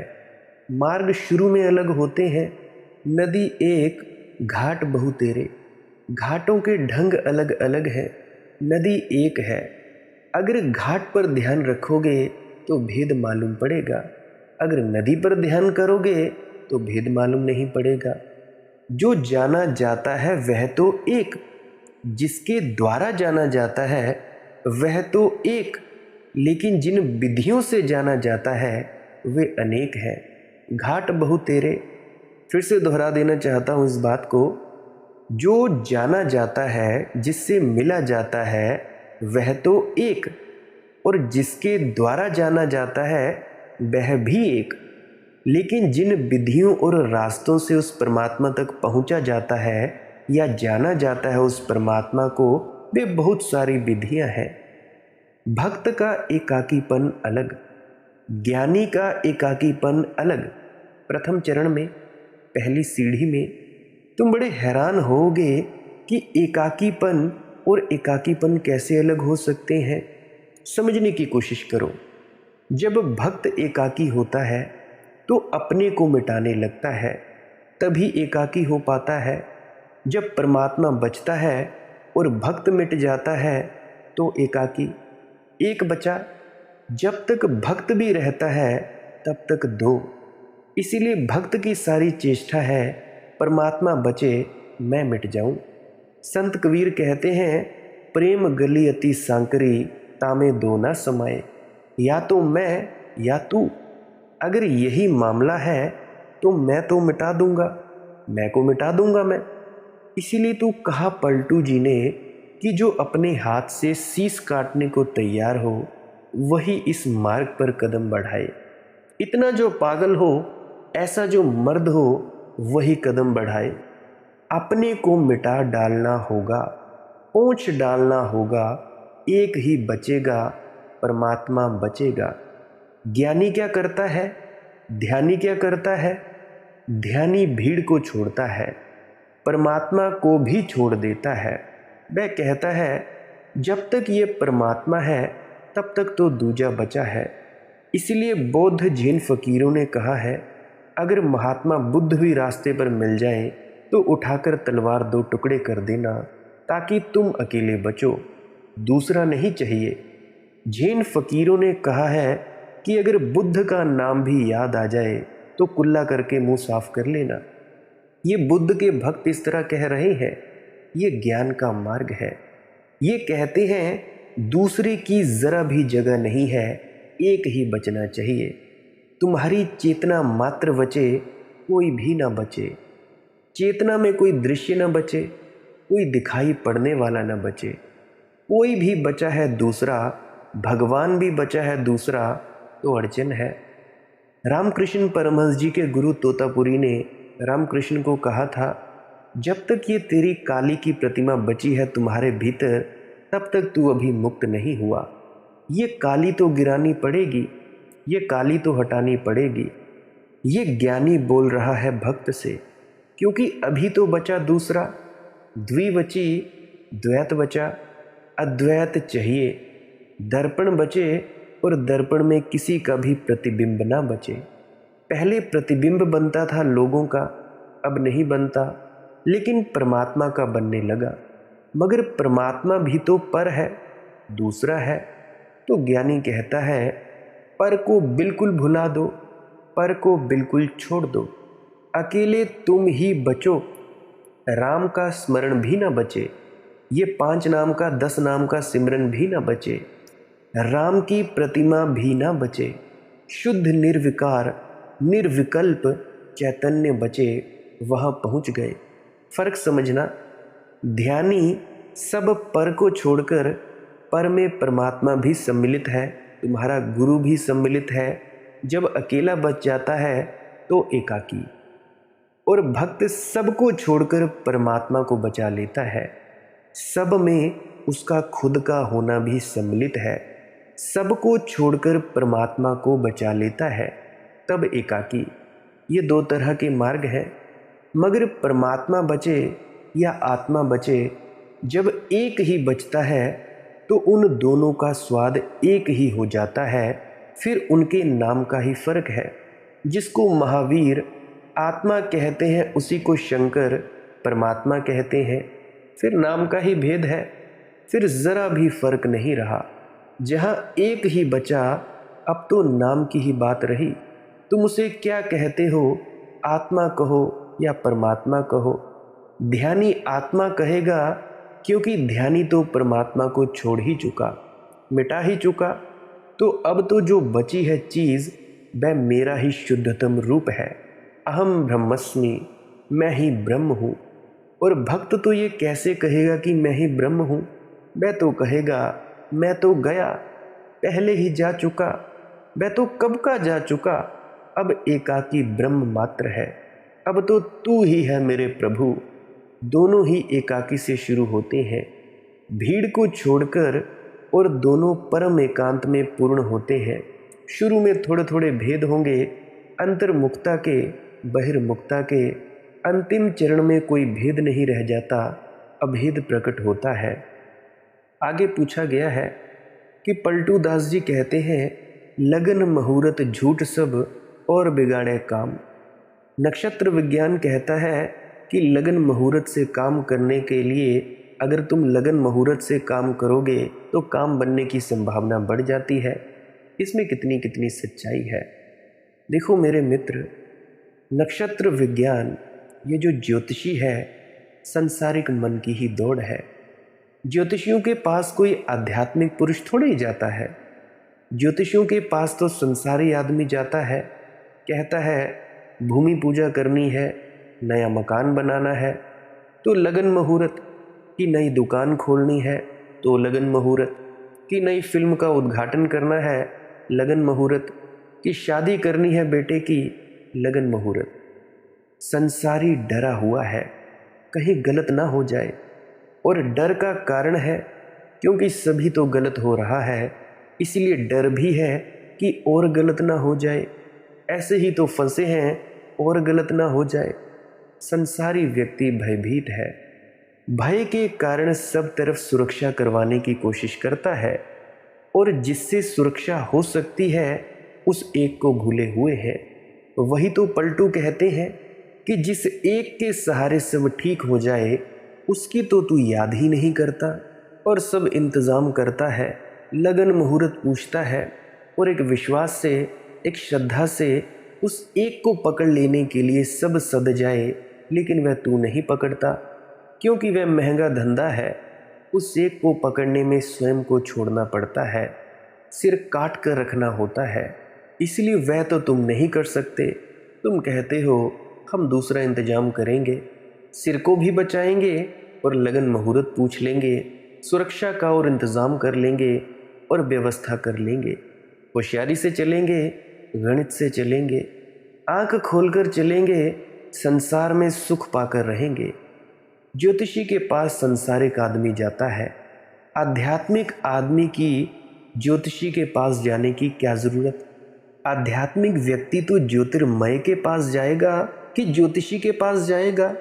मार्ग शुरू में अलग होते हैं। नदी एक, घाट बहुतेरे। घाटों के ढंग अलग अलग हैं, नदी एक है। अगर घाट पर ध्यान रखोगे तो भेद मालूम पड़ेगा, अगर नदी पर ध्यान करोगे तो भेद मालूम नहीं पड़ेगा। जो जाना जाता है वह तो एक, जिसके द्वारा जाना जाता है वह तो एक, लेकिन जिन विधियों से जाना जाता है वे अनेक हैं। घाट बहुतेरे। फिर से दोहरा देना चाहता हूँ इस बात को, जो जाना जाता है, जिससे मिला जाता है, वह तो एक, और जिसके द्वारा जाना जाता है वह भी एक। लेकिन जिन विधियों और रास्तों से उस परमात्मा तक पहुंचा जाता है या जाना जाता है उस परमात्मा को, वे बहुत सारी विधियां हैं। भक्त का एकाकीपन अलग, ज्ञानी का एकाकीपन अलग। प्रथम चरण में, पहली सीढ़ी में तुम बड़े हैरान होगे कि एकाकीपन और एकाकीपन कैसे अलग हो सकते हैं। समझने की कोशिश करो। जब भक्त एकाकी होता है तो अपने को मिटाने लगता है, तभी एकाकी हो पाता है। जब परमात्मा बचता है और भक्त मिट जाता है तो एकाकी। एक बचा, जब तक भक्त भी रहता है तब तक दो। इसीलिए भक्त की सारी चेष्टा है परमात्मा बचे, मैं मिट जाऊं। संत कबीर कहते हैं, प्रेम गली अति सांकरी, तामे दो ना समाए। या तो मैं या तू। अगर यही मामला है तो मैं तो मिटा दूंगा, मैं को मिटा दूंगा मैं। इसीलिए तो कहा पलटू जी ने कि जो अपने हाथ से शीश काटने को तैयार हो वही इस मार्ग पर कदम बढ़ाए। इतना जो पागल हो, ऐसा जो मर्द हो, वही कदम बढ़ाए। अपने को मिटा डालना होगा, पोंछ डालना होगा, एक ही बचेगा, परमात्मा बचेगा। ज्ञानी क्या करता है, ध्यानी क्या करता है? ध्यानी भीड़ को छोड़ता है, परमात्मा को भी छोड़ देता है। वह कहता है, जब तक ये परमात्मा है तब तक तो दूजा बचा है। इसलिए बौद्ध जैन फकीरों ने कहा है, अगर महात्मा बुद्ध भी रास्ते पर मिल जाए तो उठाकर तलवार दो टुकड़े कर देना, ताकि तुम अकेले बचो, दूसरा नहीं चाहिए। जैन फकीरों ने कहा है कि अगर बुद्ध का नाम भी याद आ जाए तो कुल्ला करके मुंह साफ कर लेना। ये बुद्ध के भक्त इस तरह कह रहे हैं, ये ज्ञान का मार्ग है। ये कहते हैं दूसरे की जरा भी जगह नहीं है, एक ही बचना चाहिए। तुम्हारी चेतना मात्र बचे, कोई भी ना बचे। चेतना में कोई दृश्य न बचे, कोई दिखाई पड़ने वाला न बचे। कोई भी बचा है दूसरा, भगवान भी बचा है दूसरा, तो अड़चन है। रामकृष्ण परमहंस जी के गुरु तोतापुरी ने रामकृष्ण को कहा था, जब तक ये तेरी काली की प्रतिमा बची है तुम्हारे भीतर, तब तक तू अभी मुक्त नहीं हुआ। ये काली तो गिरानी पड़ेगी, ये काली तो हटानी पड़ेगी। ये ज्ञानी बोल रहा है भक्त से, क्योंकि अभी तो बचा दूसरा। द्विवची, द्वैत बचा, अद्वैत चाहिए। दर्पण बचे और दर्पण में किसी का भी प्रतिबिंब ना बचे। पहले प्रतिबिंब बनता था लोगों का, अब नहीं बनता, लेकिन परमात्मा का बनने लगा। मगर परमात्मा भी तो पर है, दूसरा है। तो ज्ञानी कहता है, पर को बिल्कुल भुला दो, पर को बिल्कुल छोड़ दो, अकेले तुम ही बचो। राम का स्मरण भी ना बचे, ये 5 नाम का 10 नाम का सिमरन भी ना बचे, राम की प्रतिमा भी ना बचे। शुद्ध निर्विकार निर्विकल्प चैतन्य बचे, वहाँ पहुँच गए। फर्क समझना, ध्यानी सब पर को छोड़कर पर में परमात्मा भी सम्मिलित है, तुम्हारा गुरु भी सम्मिलित है। जब अकेला बच जाता है तो एकाकी। और भक्त सबको छोड़कर परमात्मा को बचा लेता है। सब में उसका खुद का होना भी सम्मिलित है, सबको छोड़कर परमात्मा को बचा लेता है, तब एकाकी। ये 2 तरह के मार्ग हैं। मगर परमात्मा बचे या आत्मा बचे, जब एक ही बचता है तो उन दोनों का स्वाद एक ही हो जाता है। फिर उनके नाम का ही फर्क है। जिसको महावीर आत्मा कहते हैं उसी को शंकर परमात्मा कहते हैं। फिर नाम का ही भेद है, फिर ज़रा भी फर्क नहीं रहा। जहाँ एक ही बचा, अब तो नाम की ही बात रही। तुम उसे क्या कहते हो, आत्मा कहो या परमात्मा कहो। ध्यानी आत्मा कहेगा, क्योंकि ध्यानी तो परमात्मा को छोड़ ही चुका, मिटा ही चुका। तो अब तो जो बची है चीज़, वह मेरा ही शुद्धतम रूप है। अहम ब्रह्मस्मि, मैं ही ब्रह्म हूँ। और भक्त तो ये कैसे कहेगा कि मैं ही ब्रह्म हूँ? वह तो कहेगा मैं तो गया, पहले ही जा चुका, मैं तो कब का जा चुका, अब एकाकी ब्रह्म मात्र है, अब तो तू ही है मेरे प्रभु। दोनों ही एकाकी से शुरू होते हैं, भीड़ को छोड़कर, और दोनों परम एकांत में पूर्ण होते हैं। शुरू में थोड़े थोड़े भेद होंगे, अंतर्मुखता के, बहिर्मुखता के, अंतिम चरण में कोई भेद नहीं रह जाता, अभेद प्रकट होता है। आगे पूछा गया है कि पलटू दास जी कहते हैं, लगन मुहूर्त झूठ सब और बिगाड़े काम। नक्षत्र विज्ञान कहता है कि लगन मुहूर्त से काम करने के लिए अगर तुम लगन मुहूर्त से काम करोगे तो काम बनने की संभावना बढ़ जाती है। इसमें कितनी कितनी सच्चाई है। देखो मेरे मित्र, नक्षत्र विज्ञान, ये जो ज्योतिषी है, संसारिक मन की ही दौड़ है। ज्योतिषियों के पास कोई आध्यात्मिक पुरुष थोड़े ही जाता है। ज्योतिषियों के पास तो संसारी आदमी जाता है, कहता है भूमि पूजा करनी है, नया मकान बनाना है तो लगन मुहूर्त, की नई दुकान खोलनी है तो लगन मुहूर्त, की नई फिल्म का उद्घाटन करना है लगन मुहूर्त, की शादी करनी है बेटे की लगन मुहूर्त। संसारी डरा हुआ है कहीं गलत ना हो जाए, और डर का कारण है क्योंकि सभी तो गलत हो रहा है, इसलिए डर भी है कि और गलत ना हो जाए। ऐसे ही तो फंसे हैं और गलत ना हो जाए। संसारी व्यक्ति भयभीत है, भय के कारण सब तरफ सुरक्षा करवाने की कोशिश करता है, और जिससे सुरक्षा हो सकती है उस एक को भूले हुए है। वही तो पलटू कहते हैं कि जिस एक के सहारे सब ठीक हो जाए उसकी तो तू याद ही नहीं करता, और सब इंतज़ाम करता है, लगन मुहूर्त पूछता है, और एक विश्वास से, एक श्रद्धा से उस एक को पकड़ लेने के लिए सब सद जाए, लेकिन वह तू नहीं पकड़ता क्योंकि वह महंगा धंधा है। उस एक को पकड़ने में स्वयं को छोड़ना पड़ता है, सिर काट कर रखना होता है, इसलिए वह तो तुम नहीं कर सकते। तुम कहते हो हम दूसरा इंतजाम करेंगे, सिर को भी बचाएंगे और लगन मुहूर्त पूछ लेंगे, सुरक्षा का और इंतज़ाम कर लेंगे और व्यवस्था कर लेंगे, होशियारी से चलेंगे, गणित से चलेंगे, आंख खोलकर चलेंगे, संसार में सुख पाकर रहेंगे। ज्योतिषी के पास संसारिक आदमी जाता है, आध्यात्मिक आदमी की ज्योतिषी के पास जाने की क्या ज़रूरत? आध्यात्मिक व्यक्ति तो ज्योतिर्मय के पास जाएगा कि ज्योतिषी के पास जाएगा?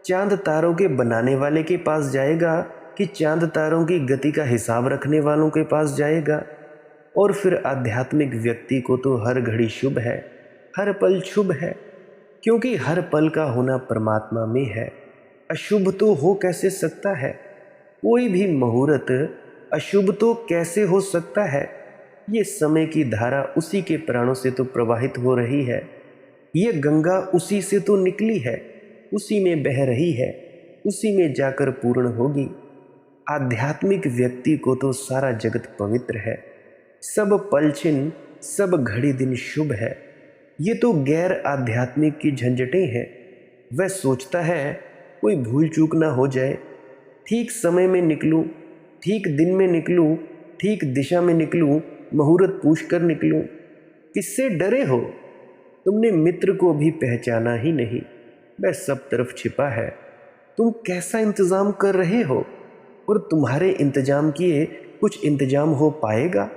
चांद तारों के बनाने वाले के पास जाएगा कि चांद तारों की गति का हिसाब रखने वालों के पास जाएगा? और फिर आध्यात्मिक व्यक्ति को तो हर घड़ी शुभ है, हर पल शुभ है, क्योंकि हर पल का होना परमात्मा में है। अशुभ तो हो कैसे सकता है? कोई भी मुहूर्त अशुभ तो कैसे हो सकता है? ये समय की धारा उसी के प्राणों से तो प्रवाहित हो रही है, ये गंगा उसी से तो निकली है, उसी में बह रही है, उसी में जाकर पूर्ण होगी। आध्यात्मिक व्यक्ति को तो सारा जगत पवित्र है, सब पलछिन, सब घड़ी दिन शुभ है। ये तो गैर आध्यात्मिक की झंझटें हैं। वह सोचता है कोई भूल चूक ना हो जाए, ठीक समय में निकलूं, ठीक दिन में निकलूं, ठीक दिशा में निकलूं, मुहूर्त पूछ कर निकलूं। किससे डरे हो? तुमने मित्र को भी पहचाना ही नहीं, वह सब तरफ छिपा है। तुम कैसा इंतज़ाम कर रहे हो, और तुम्हारे इंतजाम किए कुछ इंतजाम हो पाएगा?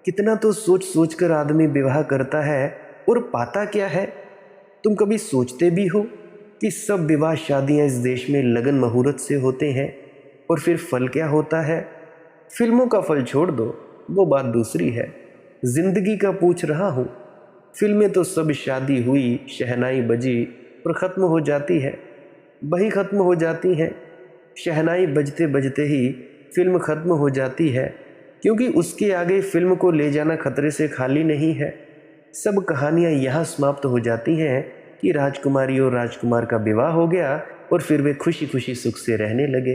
कितना तो सोच सोच कर आदमी विवाह करता है और पाता क्या है? तुम कभी सोचते भी हो कि सब विवाह शादियां इस देश में लगन मुहूर्त से होते हैं, और फिर फल क्या होता है? फिल्मों का फल छोड़ दो, वो बात दूसरी है, जिंदगी का पूछ रहा हूँ। फिल्में तो सब शादी हुई, शहनाई बजी और ख़त्म हो जाती है, वही ख़त्म हो जाती हैं। शहनाई बजते बजते ही फिल्म ख़त्म हो जाती है, क्योंकि उसके आगे फिल्म को ले जाना खतरे से खाली नहीं है। सब कहानियाँ यहाँ समाप्त हो जाती हैं कि राजकुमारी और राजकुमार का विवाह हो गया और फिर वे खुशी खुशी सुख से रहने लगे,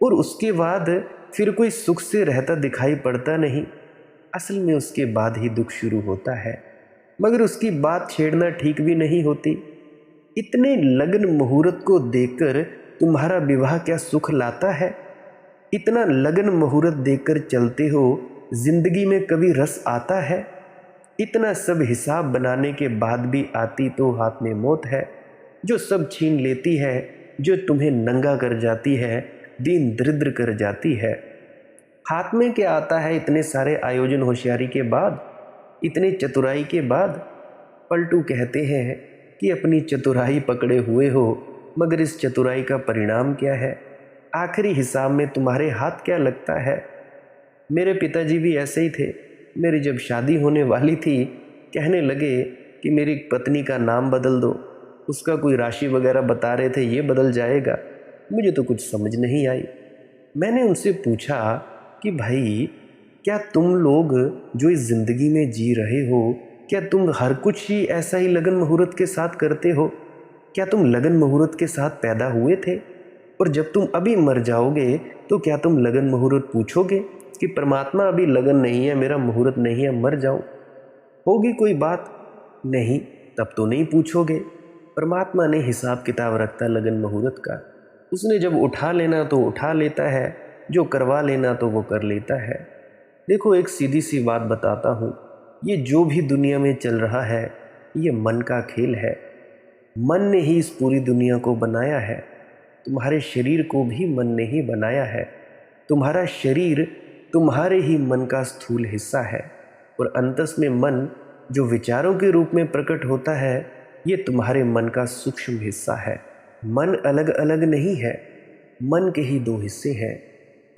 और उसके बाद फिर कोई सुख से रहता दिखाई पड़ता नहीं। असल में उसके बाद ही दुख शुरू होता है। मगर उसकी बात छेड़ना ठीक भी नहीं होती। इतने लगन मुहूर्त को देखकर तुम्हारा विवाह क्या सुख लाता है? इतना लगन मुहूर्त देखकर चलते हो, जिंदगी में कभी रस आता है? इतना सब हिसाब बनाने के बाद भी आती तो हाथ में मौत है, जो सब छीन लेती है, जो तुम्हें नंगा कर जाती है, दीन दरिद्र कर जाती है। हाथ में क्या आता है इतने सारे आयोजन होशियारी के बाद, इतने चतुराई के बाद? पलटू कहते हैं कि अपनी चतुराई पकड़े हुए हो, मगर इस चतुराई का परिणाम क्या है? आखिरी हिसाब में तुम्हारे हाथ क्या लगता है? मेरे पिताजी भी ऐसे ही थे। मेरी जब शादी होने वाली थी, कहने लगे कि मेरी पत्नी का नाम बदल दो, उसका कोई राशि वगैरह बता रहे थे, ये बदल जाएगा। मुझे तो कुछ समझ नहीं आई। मैंने उनसे पूछा कि भाई, क्या तुम लोग जो इस ज़िंदगी में जी रहे हो, क्या तुम हर कुछ ही ऐसा ही लगन मुहूर्त के साथ करते हो? क्या तुम लगन मुहूर्त के साथ पैदा हुए थे? और जब तुम अभी मर जाओगे तो क्या तुम लगन मुहूर्त पूछोगे कि परमात्मा अभी लगन नहीं है, मेरा मुहूर्त नहीं है, मर जाऊं? होगी कोई बात? नहीं, तब तो नहीं पूछोगे। परमात्मा ने हिसाब किताब रखता लगन मुहूर्त का। उसने जब उठा लेना तो उठा लेता है, जो करवा लेना तो वो कर लेता है। देखो, एक सीधी सी बात बताता हूँ, ये जो भी दुनिया में चल रहा है, ये मन का खेल है। मन ने ही इस पूरी दुनिया को बनाया है। तुम्हारे शरीर को भी मन ने ही बनाया है। तुम्हारा शरीर तुम्हारे ही मन का स्थूल हिस्सा है, और अंतस में मन जो विचारों के रूप में प्रकट होता है, ये तुम्हारे मन का सूक्ष्म हिस्सा है। मन अलग अलग नहीं है, मन के ही दो हिस्से हैं।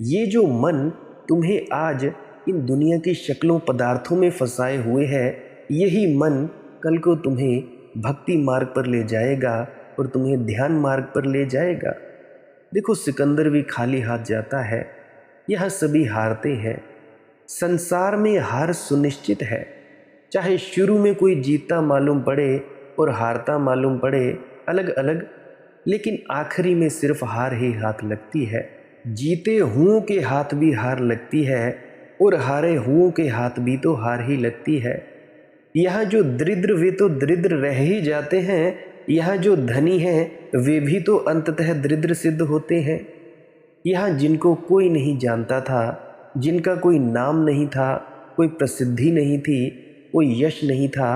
ये जो मन तुम्हें आज इन दुनिया की शक्लों पदार्थों में फंसाए हुए है, यही मन कल को तुम्हें भक्ति मार्ग पर ले जाएगा और तुम्हें ध्यान मार्ग पर ले जाएगा। देखो, सिकंदर भी खाली हाथ जाता है, यह सभी हारते हैं। संसार में हार सुनिश्चित है, चाहे शुरू में कोई जीतता मालूम पड़े और हारता मालूम पड़े, अलग अलग, लेकिन आखिरी में सिर्फ हार ही हाथ लगती है। जीते हुओं के हाथ भी हार लगती है, और हारे हुओं के हाथ भी तो हार ही लगती है। यहाँ जो दरिद्र वे तो दरिद्र रह ही जाते हैं, यहाँ जो धनी हैं वे भी तो अंततः दरिद्र सिद्ध होते हैं। यहाँ जिनको कोई नहीं जानता था, जिनका कोई नाम नहीं था, कोई प्रसिद्धि नहीं थी, कोई यश नहीं था,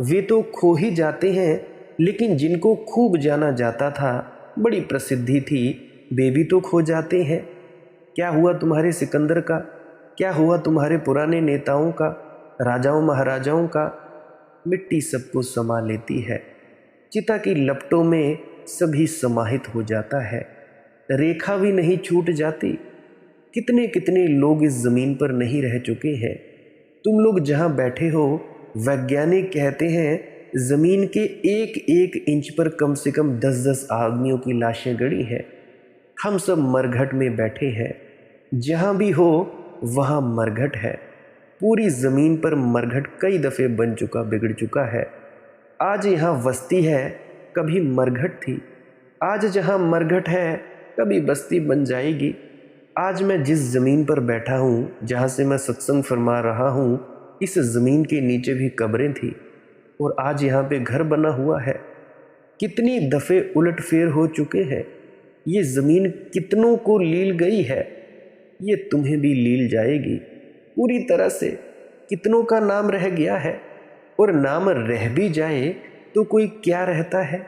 वे तो खो ही जाते हैं। लेकिन जिनको खूब जाना जाता था, बड़ी प्रसिद्धि थी, वे भी तो खो जाते हैं। क्या हुआ तुम्हारे सिकंदर का? क्या हुआ तुम्हारे पुराने नेताओं का, राजाओं महाराजाओं का? मिट्टी सबको समा लेती है, चिता की लपटों में सभी समाहित हो जाता है, रेखा भी नहीं छूट जाती। कितने कितने लोग इस ज़मीन पर नहीं रह चुके हैं। तुम लोग जहाँ बैठे हो, वैज्ञानिक कहते हैं ज़मीन के एक एक इंच पर कम से कम 10-10 आदमियों की लाशें गड़ी हैं। हम सब मरघट में बैठे हैं। जहाँ भी हो वहाँ मरघट है। पूरी ज़मीन पर मरघट कई दफ़े बन चुका, बिगड़ चुका है। आज यहाँ बस्ती है, कभी मरघट थी। आज जहाँ मरघट है, कभी बस्ती बन जाएगी। आज मैं जिस ज़मीन पर बैठा हूँ, जहाँ से मैं सत्संग फरमा रहा हूँ, इस ज़मीन के नीचे भी कब्रें थी, और आज यहाँ पे घर बना हुआ है। कितनी दफ़े उलट फेर हो चुके हैं। ये ज़मीन कितनों को लील गई है, ये तुम्हें भी लील जाएगी पूरी तरह से। कितनों का नाम रह गया है, और नाम रह भी जाए तो कोई क्या रहता है?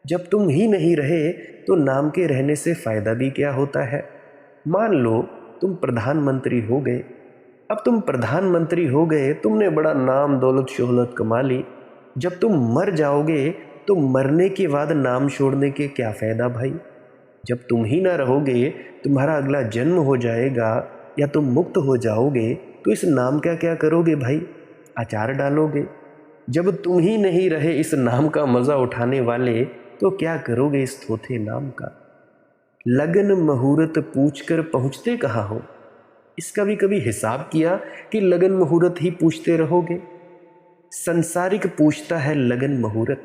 जब तुम ही नहीं रहे तो नाम के रहने से फ़ायदा भी क्या होता है? मान लो तुम प्रधानमंत्री हो गए। अब तुम प्रधानमंत्री हो गए, तुमने बड़ा नाम दौलत शोहरत कमा ली। जब तुम मर जाओगे तो मरने के बाद नाम छोड़ने के क्या फ़ायदा भाई? जब तुम ही ना रहोगे, तुम्हारा अगला जन्म हो जाएगा या तुम मुक्त हो जाओगे, तो इस नाम का क्या करोगे भाई? अचार डालोगे। जब तुम ही नहीं रहे इस नाम का मज़ा उठाने वाले, तो क्या करोगे इस थोथे नाम का? लगन मुहूर्त पूछकर पहुँचते कहाँ हो? इसका भी कभी हिसाब किया कि लगन मुहूर्त ही पूछते रहोगे? संसारिक पूछता है लगन मुहूर्त।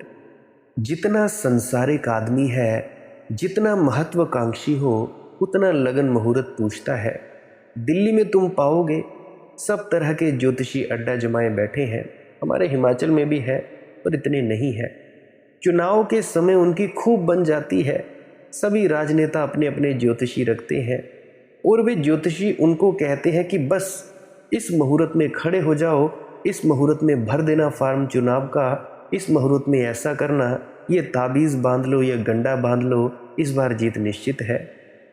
जितना संसारिक आदमी है, जितना महत्वाकांक्षी हो, उतना लगन मुहूर्त पूछता है। दिल्ली में तुम पाओगे सब तरह के ज्योतिषी अड्डा जमाए बैठे हैं। हमारे हिमाचल में भी है, पर इतने नहीं है। चुनाव के समय उनकी खूब बन जाती है। सभी राजनेता अपने अपने ज्योतिषी रखते हैं और वे ज्योतिषी उनको कहते हैं कि बस इस मुहूर्त में खड़े हो जाओ, इस मुहूर्त में भर देना फार्म चुनाव का, इस मुहूर्त में ऐसा करना, ये ताबीज़ बांध लो, ये गंडा बांध लो, इस बार जीत निश्चित है।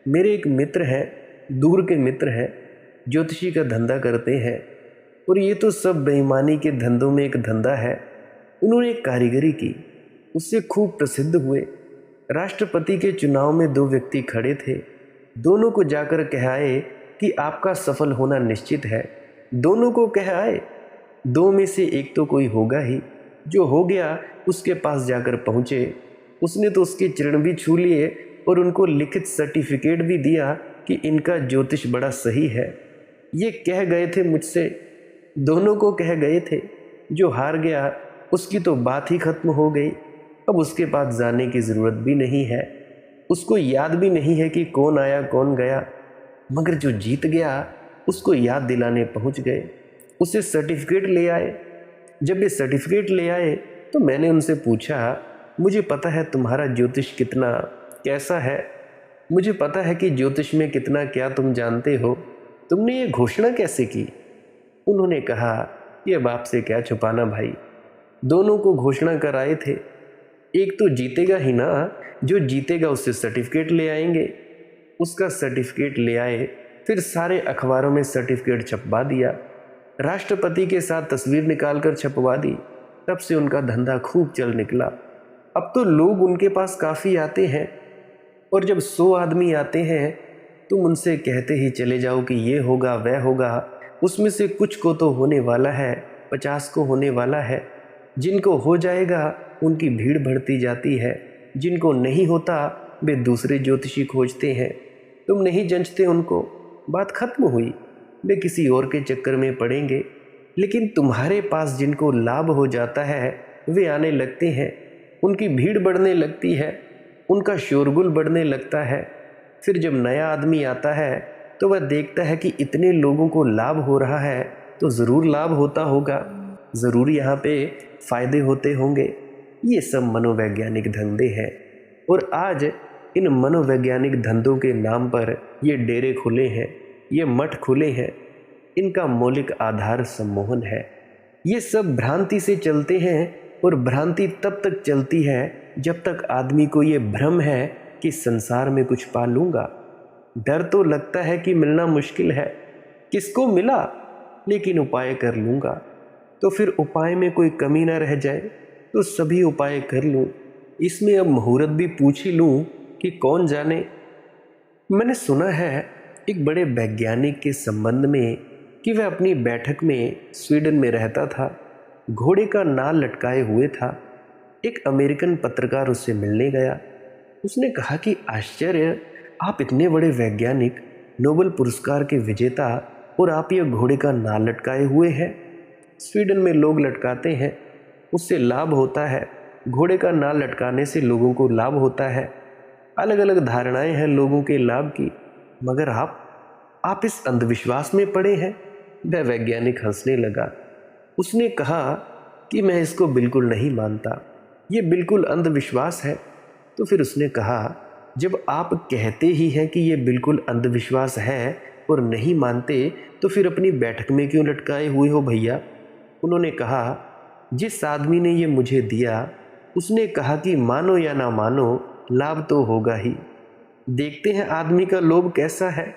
मेरे एक मित्र हैं, दूर के मित्र हैं, ज्योतिषी का धंधा करते हैं और ये तो सब बेईमानी के धंधों में एक धंधा है। उन्होंने एक कारीगरी की, उससे खूब प्रसिद्ध हुए। राष्ट्रपति के चुनाव में 2 व्यक्ति खड़े थे। दोनों को जाकर कह आए कि आपका सफल होना निश्चित है। दोनों को कह आए, 2 में से एक तो कोई होगा ही। जो हो गया उसके पास जाकर पहुँचे। उसने तो उसके चरण भी छू लिए और उनको लिखित सर्टिफिकेट भी दिया कि इनका ज्योतिष बड़ा सही है। ये कह गए थे मुझसे, दोनों को कह गए थे। जो हार गया उसकी तो बात ही खत्म हो गई। अब उसके पास जाने की ज़रूरत भी नहीं है, उसको याद भी नहीं है कि कौन आया कौन गया। मगर जो जीत गया उसको याद दिलाने पहुंच गए, उसे सर्टिफिकेट ले आए। जब ये सर्टिफिकेट ले आए तो मैंने उनसे पूछा, मुझे पता है तुम्हारा ज्योतिष कितना कैसा है, मुझे पता है कि ज्योतिष में कितना क्या तुम जानते हो, तुमने ये घोषणा कैसे की? उन्होंने कहा कि अब आपसे क्या छुपाना भाई, दोनों को घोषणा कराए थे। एक तो जीतेगा ही ना, जो जीतेगा उससे सर्टिफिकेट ले आएंगे। उसका सर्टिफिकेट ले आए, फिर सारे अखबारों में सर्टिफिकेट छपवा दिया, राष्ट्रपति के साथ तस्वीर निकालकर छपवा दी। तब से उनका धंधा खूब चल निकला। अब तो लोग उनके पास काफ़ी आते हैं और जब 100 आदमी आते हैं तुम उनसे कहते ही चले जाओ कि ये होगा वह होगा, उसमें से कुछ को तो होने वाला है, 50 को होने वाला है। जिनको हो जाएगा उनकी भीड़ बढ़ती जाती है, जिनको नहीं होता वे दूसरे ज्योतिषी खोजते हैं। तुम नहीं जंचते उनको, बात खत्म हुई, वे किसी और के चक्कर में पड़ेंगे। लेकिन तुम्हारे पास जिनको लाभ हो जाता है वे आने लगते हैं, उनकी भीड़ बढ़ने लगती है, उनका शोरगुल बढ़ने लगता है। फिर जब नया आदमी आता है तो वह देखता है कि इतने लोगों को लाभ हो रहा है तो ज़रूर लाभ होता होगा, ज़रूर यहाँ पे फ़ायदे होते होंगे। ये सब मनोवैज्ञानिक धंधे हैं और आज इन मनोवैज्ञानिक धंधों के नाम पर ये डेरे खुले हैं, ये मठ खुले हैं। इनका मौलिक आधार सम्मोहन है। ये सब भ्रांति से चलते हैं और भ्रांति तब तक चलती है जब तक आदमी को ये भ्रम है कि संसार में कुछ पा लूँगा। डर तो लगता है कि मिलना मुश्किल है, किसको मिला, लेकिन उपाय कर लूँगा। तो फिर उपाय में कोई कमी ना रह जाए तो सभी उपाय कर लूँ। इसमें अब मुहूर्त भी पूछ ही लूँ कि कौन जाने। मैंने सुना है एक बड़े वैज्ञानिक के संबंध में कि वह अपनी बैठक में स्वीडन में रहता था, घोड़े का नाल लटकाए हुए था। एक अमेरिकन पत्रकार उससे मिलने गया। उसने कहा कि आश्चर्य, आप इतने बड़े वैज्ञानिक, नोबेल पुरस्कार के विजेता, और आप ये घोड़े का नाल लटकाए हुए हैं। स्वीडन में लोग लटकाते हैं, उससे लाभ होता है। घोड़े का नाल लटकाने से लोगों को लाभ होता है। अलग अलग धारणाएं हैं लोगों के लाभ की, मगर आप इस अंधविश्वास में पड़े हैं। वह वैज्ञानिक हंसने लगा। उसने कहा कि मैं इसको बिल्कुल नहीं मानता, ये बिल्कुल अंधविश्वास है। तो फिर उसने कहा, जब आप कहते ही हैं कि ये बिल्कुल अंधविश्वास है और नहीं मानते, तो फिर अपनी बैठक में क्यों लटकाए हुए हो भैया? उन्होंने कहा, जिस आदमी ने ये मुझे दिया उसने कहा कि मानो या ना मानो लाभ तो होगा ही। देखते हैं आदमी का लोभ कैसा है,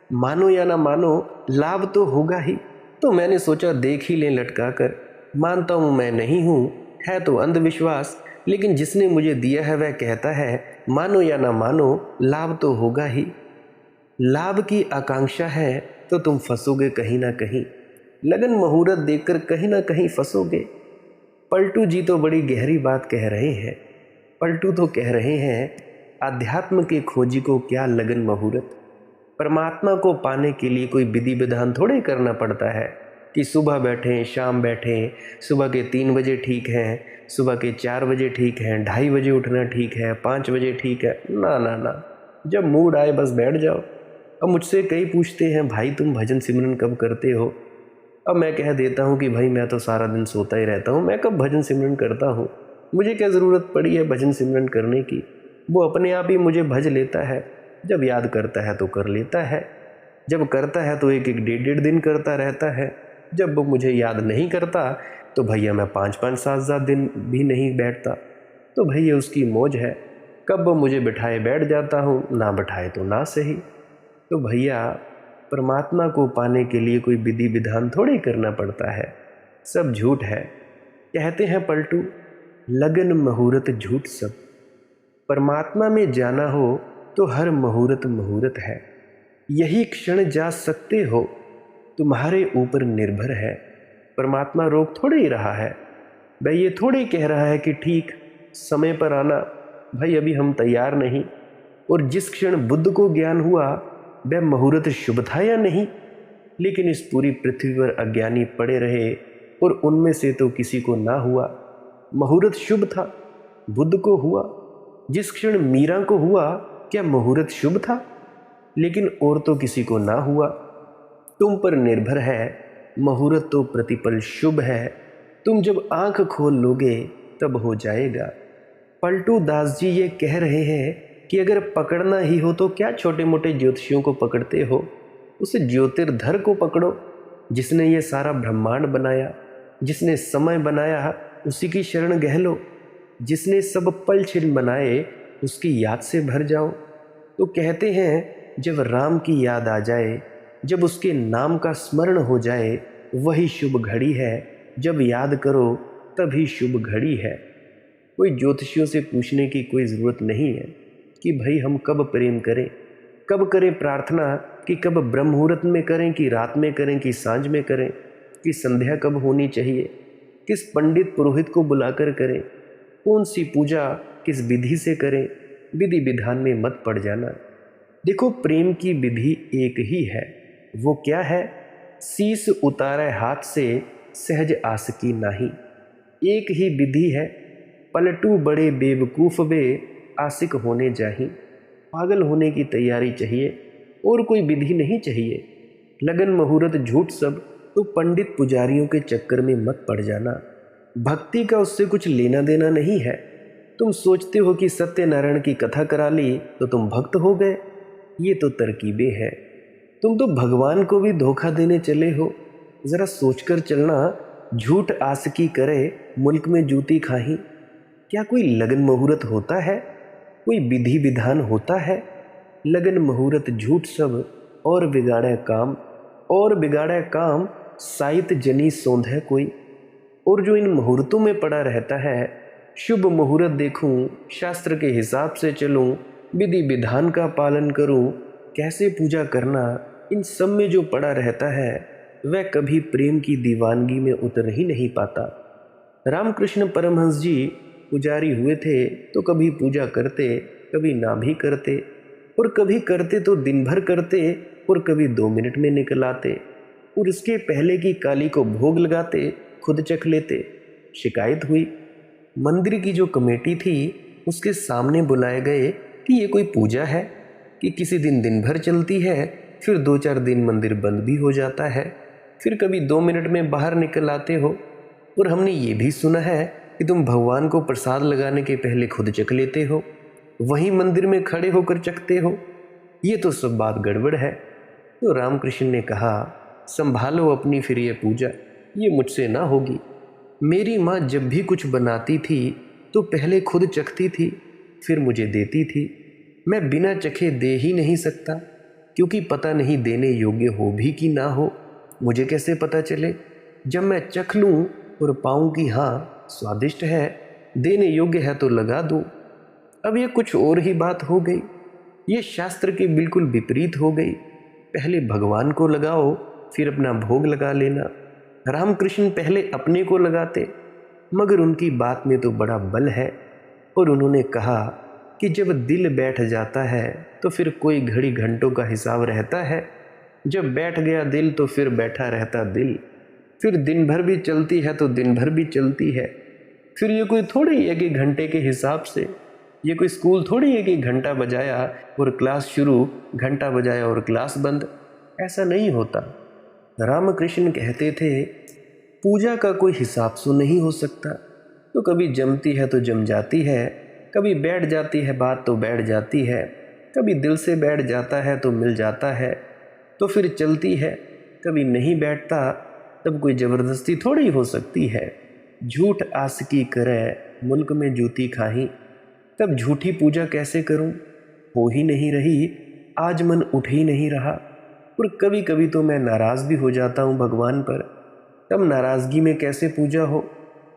मानो या ना मानो लाभ तो होगा ही। तो मैंने सोचा देख ही लें लटका कर। मानता हूँ मैं नहीं हूँ, है तो अंधविश्वास, लेकिन जिसने मुझे दिया है वह कहता है मानो या ना मानो लाभ तो होगा ही। लाभ की आकांक्षा है तो तुम फंसोगे कहीं ना कहीं, लगन मुहूर्त देखकर कहीं ना कहीं फंसोगे। पलटू जी तो बड़ी गहरी बात कह रहे हैं। पलटू तो कह रहे हैं, अध्यात्म के खोजी को क्या लगन मुहूर्त। परमात्मा को पाने के लिए कोई विधि विधान थोड़े करना पड़ता है कि सुबह बैठें शाम बैठें, सुबह के 3 बजे ठीक है, सुबह के 4 बजे ठीक है, 2:30 बजे उठना ठीक है, 5 बजे ठीक है। ना ना ना, जब मूड आए बस बैठ जाओ। अब मुझसे कई पूछते हैं, भाई तुम भजन सिमरन कब करते हो? अब मैं कह देता हूँ कि भाई मैं तो सारा दिन सोता ही रहता हूँ, मैं कब भजन सिमरन करता हूँ, मुझे क्या ज़रूरत पड़ी है भजन सिमरन करने की। वो अपने आप ही मुझे भज लेता है, जब याद करता है तो कर लेता है, जब करता है तो एक एक डेढ़ डेढ़ दिन करता रहता है, जब वो मुझे याद नहीं करता तो भैया मैं 5-5 7-7 दिन भी नहीं बैठता। तो भैया उसकी मौज है, कब वो मुझे बिठाए बैठ जाता हूँ, ना बिठाए तो ना सही। तो भैया परमात्मा को पाने के लिए कोई विधि विधान थोड़ी करना पड़ता है, सब झूठ है। कहते हैं पलटू, लगन मुहूर्त झूठ सब। परमात्मा में जाना हो तो हर मुहूर्त मुहूर्त है, यही क्षण जा सकते हो तुम्हारे ऊपर निर्भर है। परमात्मा रोक थोड़े ही रहा है भाई, ये थोड़े कह रहा है कि ठीक समय पर आना, भाई अभी हम तैयार नहीं। और जिस क्षण बुद्ध को ज्ञान हुआ वह मुहूर्त शुभ था या नहीं, लेकिन इस पूरी पृथ्वी पर अज्ञानी पड़े रहे और उनमें से तो किसी को ना हुआ। मुहूर्त शुभ था, बुद्ध को हुआ। जिस क्षण मीरा को हुआ क्या मुहूर्त शुभ था, लेकिन और तो किसी को ना हुआ। तुम पर निर्भर है, मुहूर्त तो प्रतिपल शुभ है, तुम जब आंख खोल लोगे तब हो जाएगा। पलटू दास जी ये कह रहे हैं कि अगर पकड़ना ही हो तो क्या छोटे मोटे ज्योतिषियों को पकड़ते हो, उस ज्योतिर्धर को पकड़ो जिसने ये सारा ब्रह्मांड बनाया, जिसने समय बनाया उसी की शरण गह लो। जिसने सब पल छिन बनाए उसकी याद से भर जाओ। तो कहते हैं जब राम की याद आ जाए, जब उसके नाम का स्मरण हो जाए, वही शुभ घड़ी है। जब याद करो तभी शुभ घड़ी है। कोई ज्योतिषियों से पूछने की कोई ज़रूरत नहीं है कि भाई हम कब प्रेम करें, कब करें प्रार्थना, कि कब ब्रह्म मुहूर्त में करें, कि रात में करें, कि सांझ में करें, कि संध्या कब होनी चाहिए, किस पंडित पुरोहित को बुलाकर करें, कौन सी पूजा किस विधि से करें। विधि विधान में मत पड़ जाना। देखो प्रेम की विधि एक ही है, वो क्या है, शीस उतारे हाथ से सहज आसकी नाही। एक ही विधि है, पलटू बड़े बेवकूफ़ वे आशिक होने जाही। पागल होने की तैयारी चाहिए और कोई विधि नहीं चाहिए। लगन मुहूर्त झूठ सब, तो पंडित पुजारियों के चक्कर में मत पड़ जाना। भक्ति का उससे कुछ लेना देना नहीं है। तुम सोचते हो कि सत्यनारायण की कथा करा ली तो तुम भक्त हो गए, ये तो तरकीबें हैं। तुम तो भगवान को भी धोखा देने चले हो। ज़रा सोचकर चलना, झूठ आशिकी करे मुल्क में जूती खाही। क्या कोई लगन मुहूर्त होता है, कोई विधि विधान होता है? लगन मुहूर्त झूठ सब, और बिगाड़े काम, और बिगाड़े काम साइत जनी सोंधे कोई। और जो इन मुहूर्तों में पड़ा रहता है, शुभ मुहूर्त देखूं, शास्त्र के हिसाब से चलूं, विधि विधान का पालन करूं, कैसे पूजा करना, इन सब में जो पड़ा रहता है वह कभी प्रेम की दीवानगी में उतर ही नहीं पाता। रामकृष्ण परमहंस जी पुजारी हुए थे तो कभी पूजा करते, कभी ना भी करते, और कभी करते तो दिन भर करते और कभी 2 मिनट में निकल आते, और इसके पहले की काली को भोग लगाते, खुद चख लेते। शिकायत हुई, मंदिर की जो कमेटी थी उसके सामने बुलाए गए कि ये कोई पूजा है कि किसी दिन दिन भर चलती है, फिर 2-4 दिन मंदिर बंद भी हो जाता है, फिर कभी 2 मिनट में बाहर निकल आते हो। और हमने ये भी सुना है कि तुम भगवान को प्रसाद लगाने के पहले खुद चख लेते हो, वहीं मंदिर में खड़े होकर चखते हो। ये तो सब बात गड़बड़ है। तो रामकृष्ण ने कहा, संभालो अपनी फिर ये पूजा, ये मुझसे ना होगी। मेरी माँ जब भी कुछ बनाती थी तो पहले खुद चखती थी, फिर मुझे देती थी। मैं बिना चखे दे ही नहीं सकता, क्योंकि पता नहीं देने योग्य हो भी कि ना हो। मुझे कैसे पता चले? जब मैं चख लूँ और पाऊँ कि हाँ स्वादिष्ट है, देने योग्य है, तो लगा दूँ। अब ये कुछ और ही बात हो गई, ये शास्त्र के बिल्कुल विपरीत हो गई। पहले भगवान को लगाओ, फिर अपना भोग लगा लेना। रामकृष्ण पहले अपने को लगाते, मगर उनकी बात में तो बड़ा बल है, और उन्होंने कहा कि जब दिल बैठ जाता है तो फिर कोई घड़ी घंटों का हिसाब रहता है। जब बैठ गया दिल तो फिर बैठा रहता दिल, फिर दिन भर भी चलती है तो दिन भर भी चलती है। फिर ये कोई थोड़ी है कि घंटे के हिसाब से, ये कोई स्कूल थोड़ी है कि घंटा बजाया और क्लास शुरू, घंटा बजाया और क्लास बंद। ऐसा नहीं होता। रामकृष्ण कहते थे, पूजा का कोई हिसाब सो नहीं हो सकता। तो कभी जमती है तो जम जाती है, कभी बैठ जाती है बात तो बैठ जाती है, कभी दिल से बैठ जाता है तो मिल जाता है, तो फिर चलती है। कभी नहीं बैठता तब कोई ज़बरदस्ती थोड़ी हो सकती है। झूठ आसकी करे मुल्क में जूती खाही, तब झूठी पूजा कैसे करूं? हो ही नहीं रही, आज मन उठ ही नहीं रहा। और कभी कभी तो मैं नाराज़ भी हो जाता हूं भगवान पर, तब नाराज़गी में कैसे पूजा हो?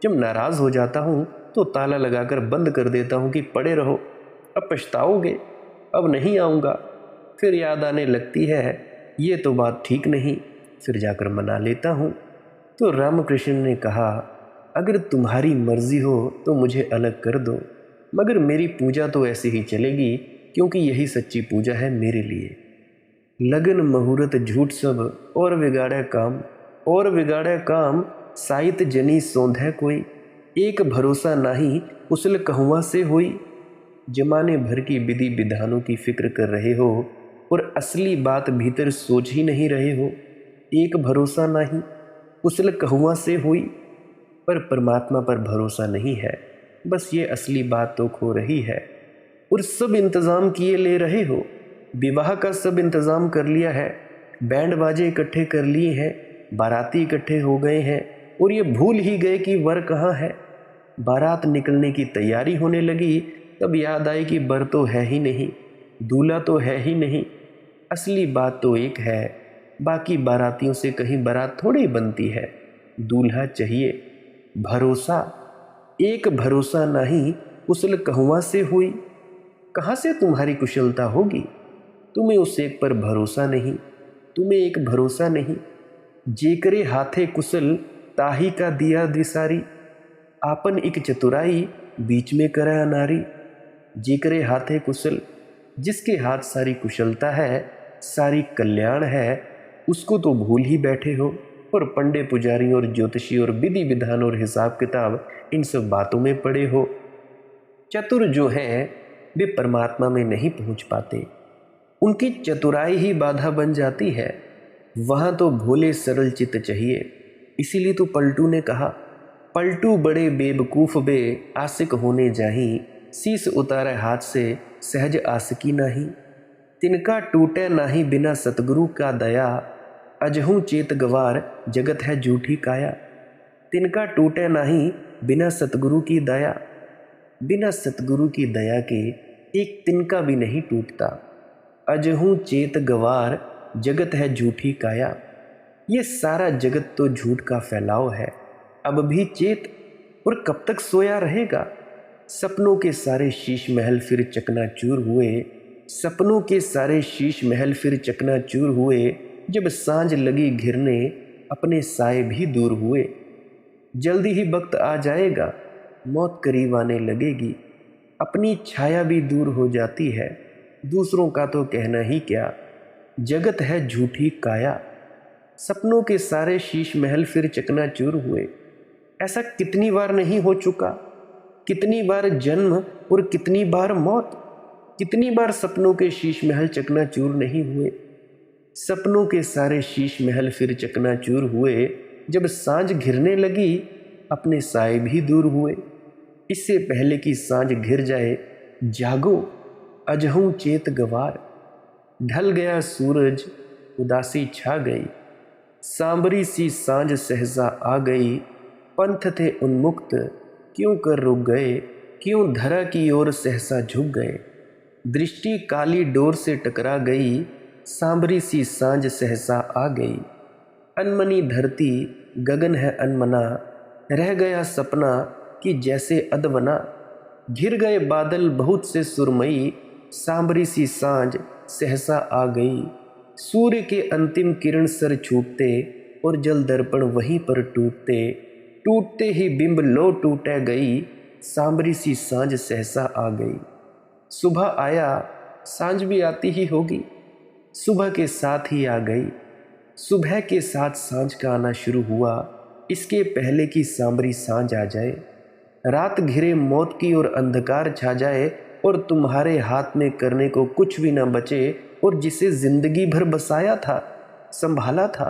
जब नाराज़ हो जाता हूं तो ताला लगाकर बंद कर देता हूं कि पड़े रहो, अब पछताओगे, अब नहीं आऊँगा। फिर याद आने लगती है ये तो बात ठीक नहीं, फिर जाकर मना लेता हूँ। तो रामकृष्ण ने कहा, अगर तुम्हारी मर्जी हो तो मुझे अलग कर दो, मगर मेरी पूजा तो ऐसे ही चलेगी, क्योंकि यही सच्ची पूजा है मेरे लिए। लगन मुहूर्त झूठ सब और बिगाड़े काम, और बिगाड़े काम साहित जनी सौंधे कोई, एक भरोसा नाही उसल कहुआ से होई। जमाने भर की विधि विधानों की फिक्र कर रहे हो और असली बात भीतर सोच ही नहीं रहे हो। एक भरोसा नहीं उसल कहुआ से हुई, पर परमात्मा पर भरोसा नहीं है। बस ये असली बात तो खो रही है। और सब इंतज़ाम किए ले रहे हो, विवाह का सब इंतज़ाम कर लिया है, बैंड बाजे इकट्ठे कर लिए हैं, बाराती इकट्ठे हो गए हैं, और ये भूल ही गए कि वर कहाँ है। बारात निकलने की तैयारी होने लगी तब याद आई कि बर तो है ही नहीं, दूल्हा तो है ही नहीं। असली बात तो एक है, बाकी बारातियों से कहीं बारात थोड़ी बनती है। दूल्हा चाहिए, भरोसा। एक भरोसा नहीं उसल कहुआ से हुई। कहाँ से तुम्हारी कुशलता होगी? तुम्हें उस एक पर भरोसा नहीं, तुम्हें एक भरोसा नहीं। जेकरे हाथे कुशल ताही का दिया द्विसारी, आपन एक चतुराई बीच में करा नारी। जेकरे हाथे कुशल, जिसके हाथ सारी कुशलता है, सारी कल्याण है, उसको तो भूल ही बैठे हो। और पंडे पुजारी और ज्योतिषी और विधि विधान और हिसाब किताब इन सब बातों में पड़े हो। चतुर जो हैं वे परमात्मा में नहीं पहुंच पाते, उनकी चतुराई ही बाधा बन जाती है। वहां तो भोले सरल चित्त चाहिए। इसीलिए तो पलटू ने कहा, पलटू बड़े बेवकूफ बे आशिक होने जाही, शीस उतारे हाथ से सहज आसकी नाही। तिनका टूटे नाही बिना सतगुरु का दया, अजहू चेत गवार जगत है झूठी काया। तिनका टूटे नाही बिना सतगुरु की दया, बिना सतगुरु की दया के एक तिनका भी नहीं टूटता। अजहू चेत गवार जगत है झूठी काया। ये सारा जगत तो झूठ का फैलाव है। अब भी चेत, और कब तक सोया रहेगा? सपनों के सारे शीश महल फिर चकनाचूर हुए, सपनों के सारे शीश महल फिर चकनाचूर हुए। जब सांझ लगी घिरने अपने साए भी दूर हुए। जल्दी ही वक्त आ जाएगा, मौत करीब आने लगेगी, अपनी छाया भी दूर हो जाती है। दूसरों का तो कहना ही क्या, जगत है झूठी काया। सपनों के सारे शीश महल फिर चकनाचूर हुए। ऐसा कितनी बार नहीं हो चुका? कितनी बार जन्म और कितनी बार मौत? कितनी बार सपनों के शीश महल चकनाचूर नहीं हुए? सपनों के सारे शीश महल फिर चकनाचूर हुए। जब सांझ घिरने लगी अपने साए भी दूर हुए। इससे पहले कि सांझ घिर जाए, जागो अजहू चेत गवार। ढल गया सूरज, उदासी छा गई, सांबरी सी सांझ सहसा आ गई। पंथ थे उन्मुक्त, क्यों कर रुक गए, क्यों धरा की ओर सहसा झुक गए। दृष्टि काली डोर से टकरा गई, सांबरी सी सांझ सहसा आ गई। अनमनी धरती गगन है अनमना, रह गया सपना कि जैसे अदवना। घिर गए बादल बहुत से सुरमई, सांबरी सी सांझ सहसा आ गई। सूर्य के अंतिम किरण सर छूटते और जल दर्पण वहीं पर टूटते। टूटते ही बिंब लो टूटे गई, सांबरी सी सांझ सहसा आ गई। सुबह आया, सांझ भी आती ही होगी। सुबह के साथ ही आ गई। सुबह के साथ सांझ का आना शुरू हुआ, इसके पहले कि सांबरी सांझ आ जाए। रात घिरे मौत की और अंधकार छा जाए, और तुम्हारे हाथ में करने को कुछ भी ना बचे। और जिसे जिंदगी भर बसाया था, संभाला था,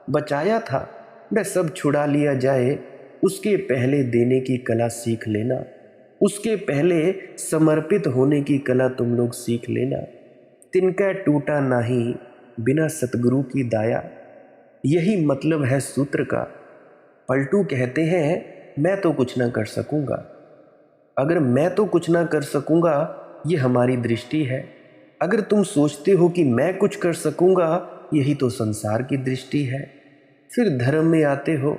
बचाया था वह सब छुड़ा लिया जाए, उसके पहले देने की कला सीख लेना, उसके पहले समर्पित होने की कला तुम लोग सीख लेना। तिनका टूटा नाही बिना सतगुरु की दाया, यही मतलब है सूत्र का। पलटू कहते हैं मैं तो कुछ ना कर सकूंगा। अगर मैं तो कुछ ना कर सकूंगा ये हमारी दृष्टि है। अगर तुम सोचते हो कि मैं कुछ कर सकूंगा यही तो संसार की दृष्टि है। फिर धर्म में आते हो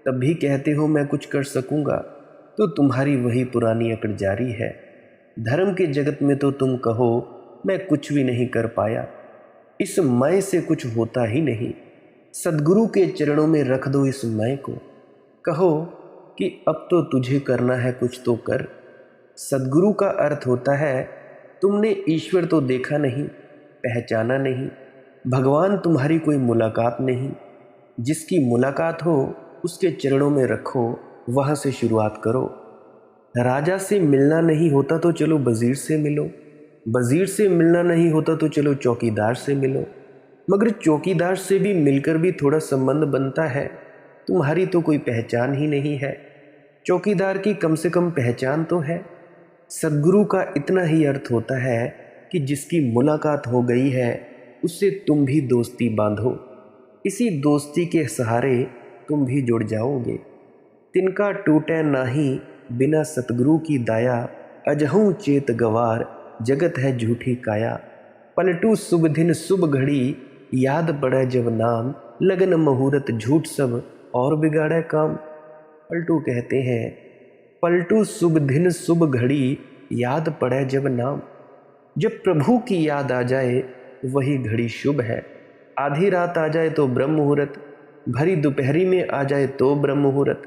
तब भी कहते हो मैं कुछ कर सकूंगा, तो तुम्हारी वही पुरानी अकड़ जारी है। धर्म के जगत में तो तुम कहो मैं कुछ भी नहीं कर पाया, इस मैं से कुछ होता ही नहीं। सद्गुरु के चरणों में रख दो इस मैं को, कहो कि अब तो तुझे करना है कुछ तो कर। सद्गुरु का अर्थ होता है तुमने ईश्वर तो देखा नहीं, पहचाना नहीं, भगवान तुम्हारी कोई मुलाकात नहीं। जिसकी मुलाकात हो उसके चरणों में रखो, वहाँ से शुरुआत करो। राजा से मिलना नहीं होता तो चलो वजीर से मिलो, वजीर से मिलना नहीं होता तो चलो चौकीदार से मिलो। मगर चौकीदार से भी मिलकर भी थोड़ा संबंध बनता है, तुम्हारी तो कोई पहचान ही नहीं है। चौकीदार की कम से कम पहचान तो है। सद्गुरु का इतना ही अर्थ होता है कि जिसकी मुलाकात हो गई है उससे तुम भी दोस्ती बांधो, इसी दोस्ती के सहारे तुम भी जुड़ जाओगे। तिनका टूटे नाही बिना सतगुरु की दाया, अजहूँ चेत गवार जगत है झूठी काया। पलटू शुभ दिन शुभ घड़ी याद पड़े जब नाम, लगन मुहूर्त झूठ सब और बिगाड़े काम। पलटू कहते हैं पलटू शुभ दिन शुभ घड़ी याद पड़े जब नाम। जब प्रभु की याद आ जाए वही घड़ी शुभ है। आधी रात आ जाए तो ब्रह्म मुहूर्त, भरी दोपहरी में आ जाए तो ब्रह्म मुहूर्त।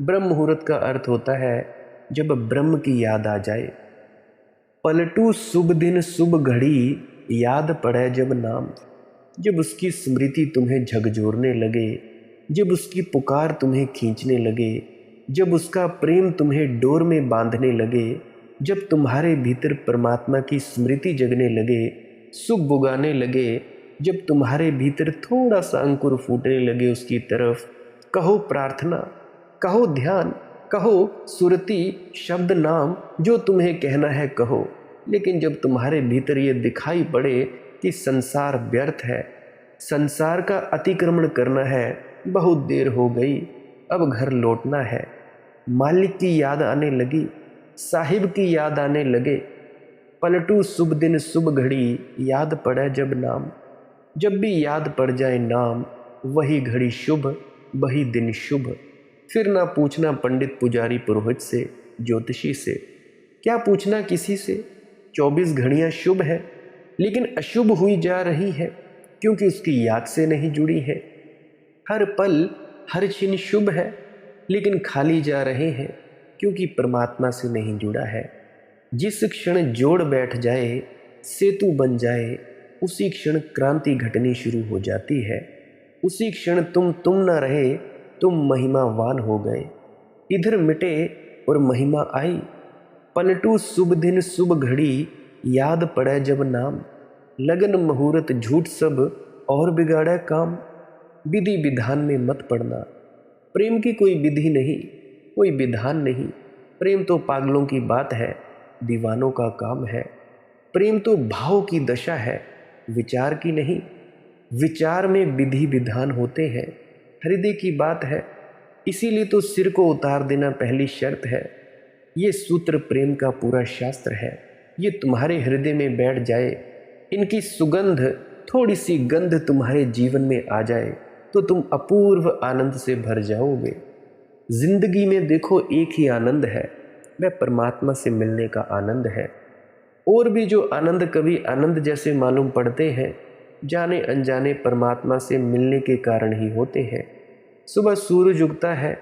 ब्रह्म मुहूर्त का अर्थ होता है जब ब्रह्म की याद आ जाए। पलटू शुभ दिन शुभ घड़ी याद पड़े जब नाम, जब उसकी स्मृति तुम्हें झकझोरने लगे, जब उसकी पुकार तुम्हें खींचने लगे, जब उसका प्रेम तुम्हें डोर में बांधने लगे, जब तुम्हारे भीतर परमात्मा की स्मृति जगने लगे, सुख बुगाने लगे, जब तुम्हारे भीतर थोड़ा सा अंकुर फूटने लगे उसकी तरफ, कहो प्रार्थना, कहो ध्यान, कहो सुरति, शब्द नाम, जो तुम्हें कहना है कहो। लेकिन जब तुम्हारे भीतर ये दिखाई पड़े कि संसार व्यर्थ है, संसार का अतिक्रमण करना है, बहुत देर हो गई, अब घर लौटना है, मालिक की याद आने लगी, साहिब की याद आने लगे। पलटू शुभ दिन शुभ घड़ी याद पड़े जब नाम, जब भी याद पड़ जाए नाम वही घड़ी शुभ, वही दिन शुभ। फिर ना पूछना पंडित पुजारी पुरोहित से, ज्योतिषी से, क्या पूछना किसी से। 24 घड़ियां शुभ है लेकिन अशुभ हुई जा रही है क्योंकि उसकी याद से नहीं जुड़ी है। हर पल हर क्षण शुभ है लेकिन खाली जा रहे हैं क्योंकि परमात्मा से नहीं जुड़ा है। जिस क्षण जोड़ बैठ जाए, सेतु बन जाए, उसी क्षण क्रांति घटनी शुरू हो जाती है। उसी क्षण तुम न रहे, तुम महिमावान हो गए। इधर मिटे और महिमा आई। पलटू शुभ दिन शुभ घड़ी याद पड़े जब नाम, लगन मुहूर्त झूठ सब और बिगाड़े काम। विधि विधान में मत पड़ना। प्रेम की कोई विधि नहीं, कोई विधान नहीं। प्रेम तो पागलों की बात है, दीवानों का काम है। प्रेम तो भाव की दशा है, विचार की नहीं। विचार में विधि विधान होते हैं, हृदय की बात है। इसीलिए तो सिर को उतार देना पहली शर्त है। ये सूत्र प्रेम का पूरा शास्त्र है। ये तुम्हारे हृदय में बैठ जाए, इनकी सुगंध, थोड़ी सी गंध तुम्हारे जीवन में आ जाए तो तुम अपूर्व आनंद से भर जाओगे। जिंदगी में देखो एक ही आनंद है, वह परमात्मा से मिलने का आनंद है। और भी जो आनंद कभी आनंद जैसे मालूम पड़ते हैं, जाने अनजाने परमात्मा से मिलने के कारण ही होते हैं। सुबह सूरज उगता है,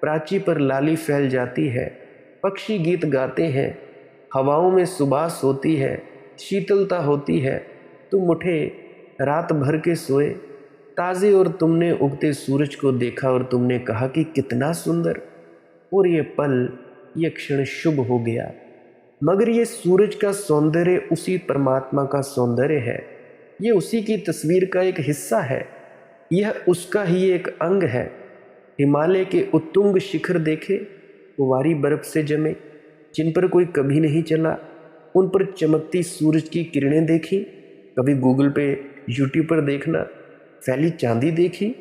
प्राची पर लाली फैल जाती है, पक्षी गीत गाते हैं, हवाओं में सुबास होती है, शीतलता होती है। तुम उठे, रात भर के सोए, ताज़े, और तुमने उगते सूरज को देखा और तुमने कहा कि कितना सुंदर। और ये पल, ये क्षण शुभ हो गया। मगर ये सूरज का सौंदर्य उसी परमात्मा का सौंदर्य है। ये उसी की तस्वीर का एक हिस्सा है। यह उसका ही एक अंग है। हिमालय के उत्तुंग शिखर देखे, कुंवारी बर्फ से जमे, जिन पर कोई कभी नहीं चला। उन पर चमकती सूरज की किरणें देखी, कभी गूगल पे यूट्यूब पर देखना। फैली चांदी देखी,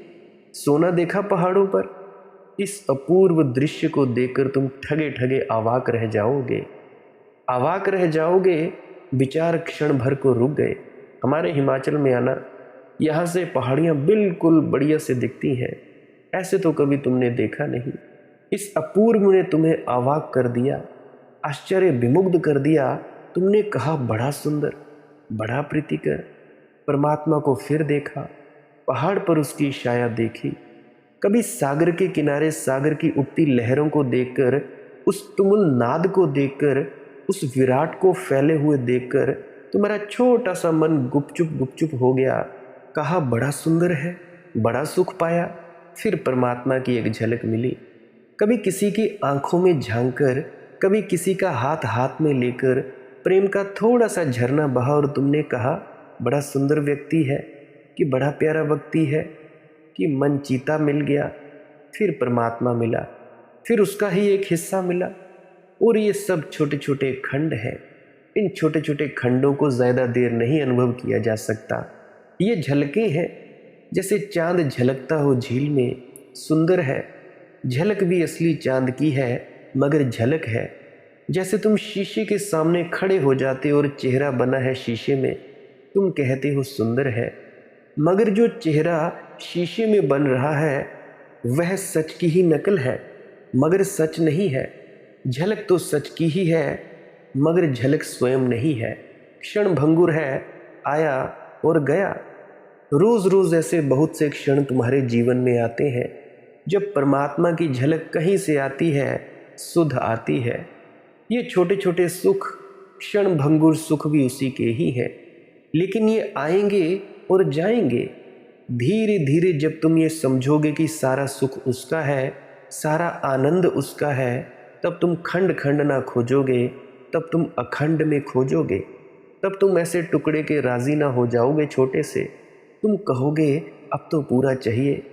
सोना देखा पहाड़ों पर। इस अपूर्व दृश्य को देखकर तुम ठगे ठगे अवाक रह जाओगे, अवाक रह जाओगे। विचार क्षण भर को रुक गए। हमारे हिमाचल में आना, यहाँ से पहाड़ियाँ बिल्कुल बढ़िया से दिखती हैं। ऐसे तो कभी तुमने देखा नहीं। इस अपूर्व ने तुम्हें अवाक कर दिया, आश्चर्य विमुग्ध कर दिया। तुमने कहा बड़ा सुंदर, बड़ा प्रीतिकर। परमात्मा को फिर देखा, पहाड़ पर उसकी छाया देखी। कभी सागर के किनारे सागर की उठती लहरों को देखकर, उस तुमुल नाद को देखकर, उस विराट को फैले हुए देखकर तुम्हारा छोटा सा मन गुपचुप गुपचुप हो गया। कहा बड़ा सुंदर है, बड़ा सुख पाया। फिर परमात्मा की एक झलक मिली। कभी किसी की आंखों में झांककर, कभी किसी का हाथ हाथ में लेकर प्रेम का थोड़ा सा झरना बहा और तुमने कहा बड़ा सुंदर व्यक्ति है, कि बड़ा प्यारा व्यक्ति है, कि मन चीता मिल गया। फिर परमात्मा मिला, फिर उसका ही एक हिस्सा मिला। और ये सब छोटे छोटे खंड हैं। इन छोटे छोटे खंडों को ज़्यादा देर नहीं अनुभव किया जा सकता। ये झलकें हैं, जैसे चांद झलकता हो झील में। सुंदर है, झलक भी असली चांद की है, मगर झलक है। जैसे तुम शीशे के सामने खड़े हो जाते और चेहरा बना है शीशे में, तुम कहते हो सुंदर है, मगर जो चेहरा शीशे में बन रहा है वह सच की ही नकल है, मगर सच नहीं है। झलक तो सच की ही है, मगर झलक स्वयं नहीं है। क्षण भंगुर है, आया और गया। रोज रोज ऐसे बहुत से क्षण तुम्हारे जीवन में आते हैं जब परमात्मा की झलक कहीं से आती है, सुध आती है। ये छोटे छोटे सुख, क्षण भंगुर सुख भी उसी के ही हैं, लेकिन ये आएंगे और जाएंगे। धीरे धीरे जब तुम ये समझोगे कि सारा सुख उसका है, सारा आनंद उसका है, तब तुम खंड खंड ना खोजोगे, तब तुम अखंड में खोजोगे। तब तुम ऐसे टुकड़े के राजी ना हो जाओगे छोटे से। तुम कहोगे अब तो पूरा चाहिए,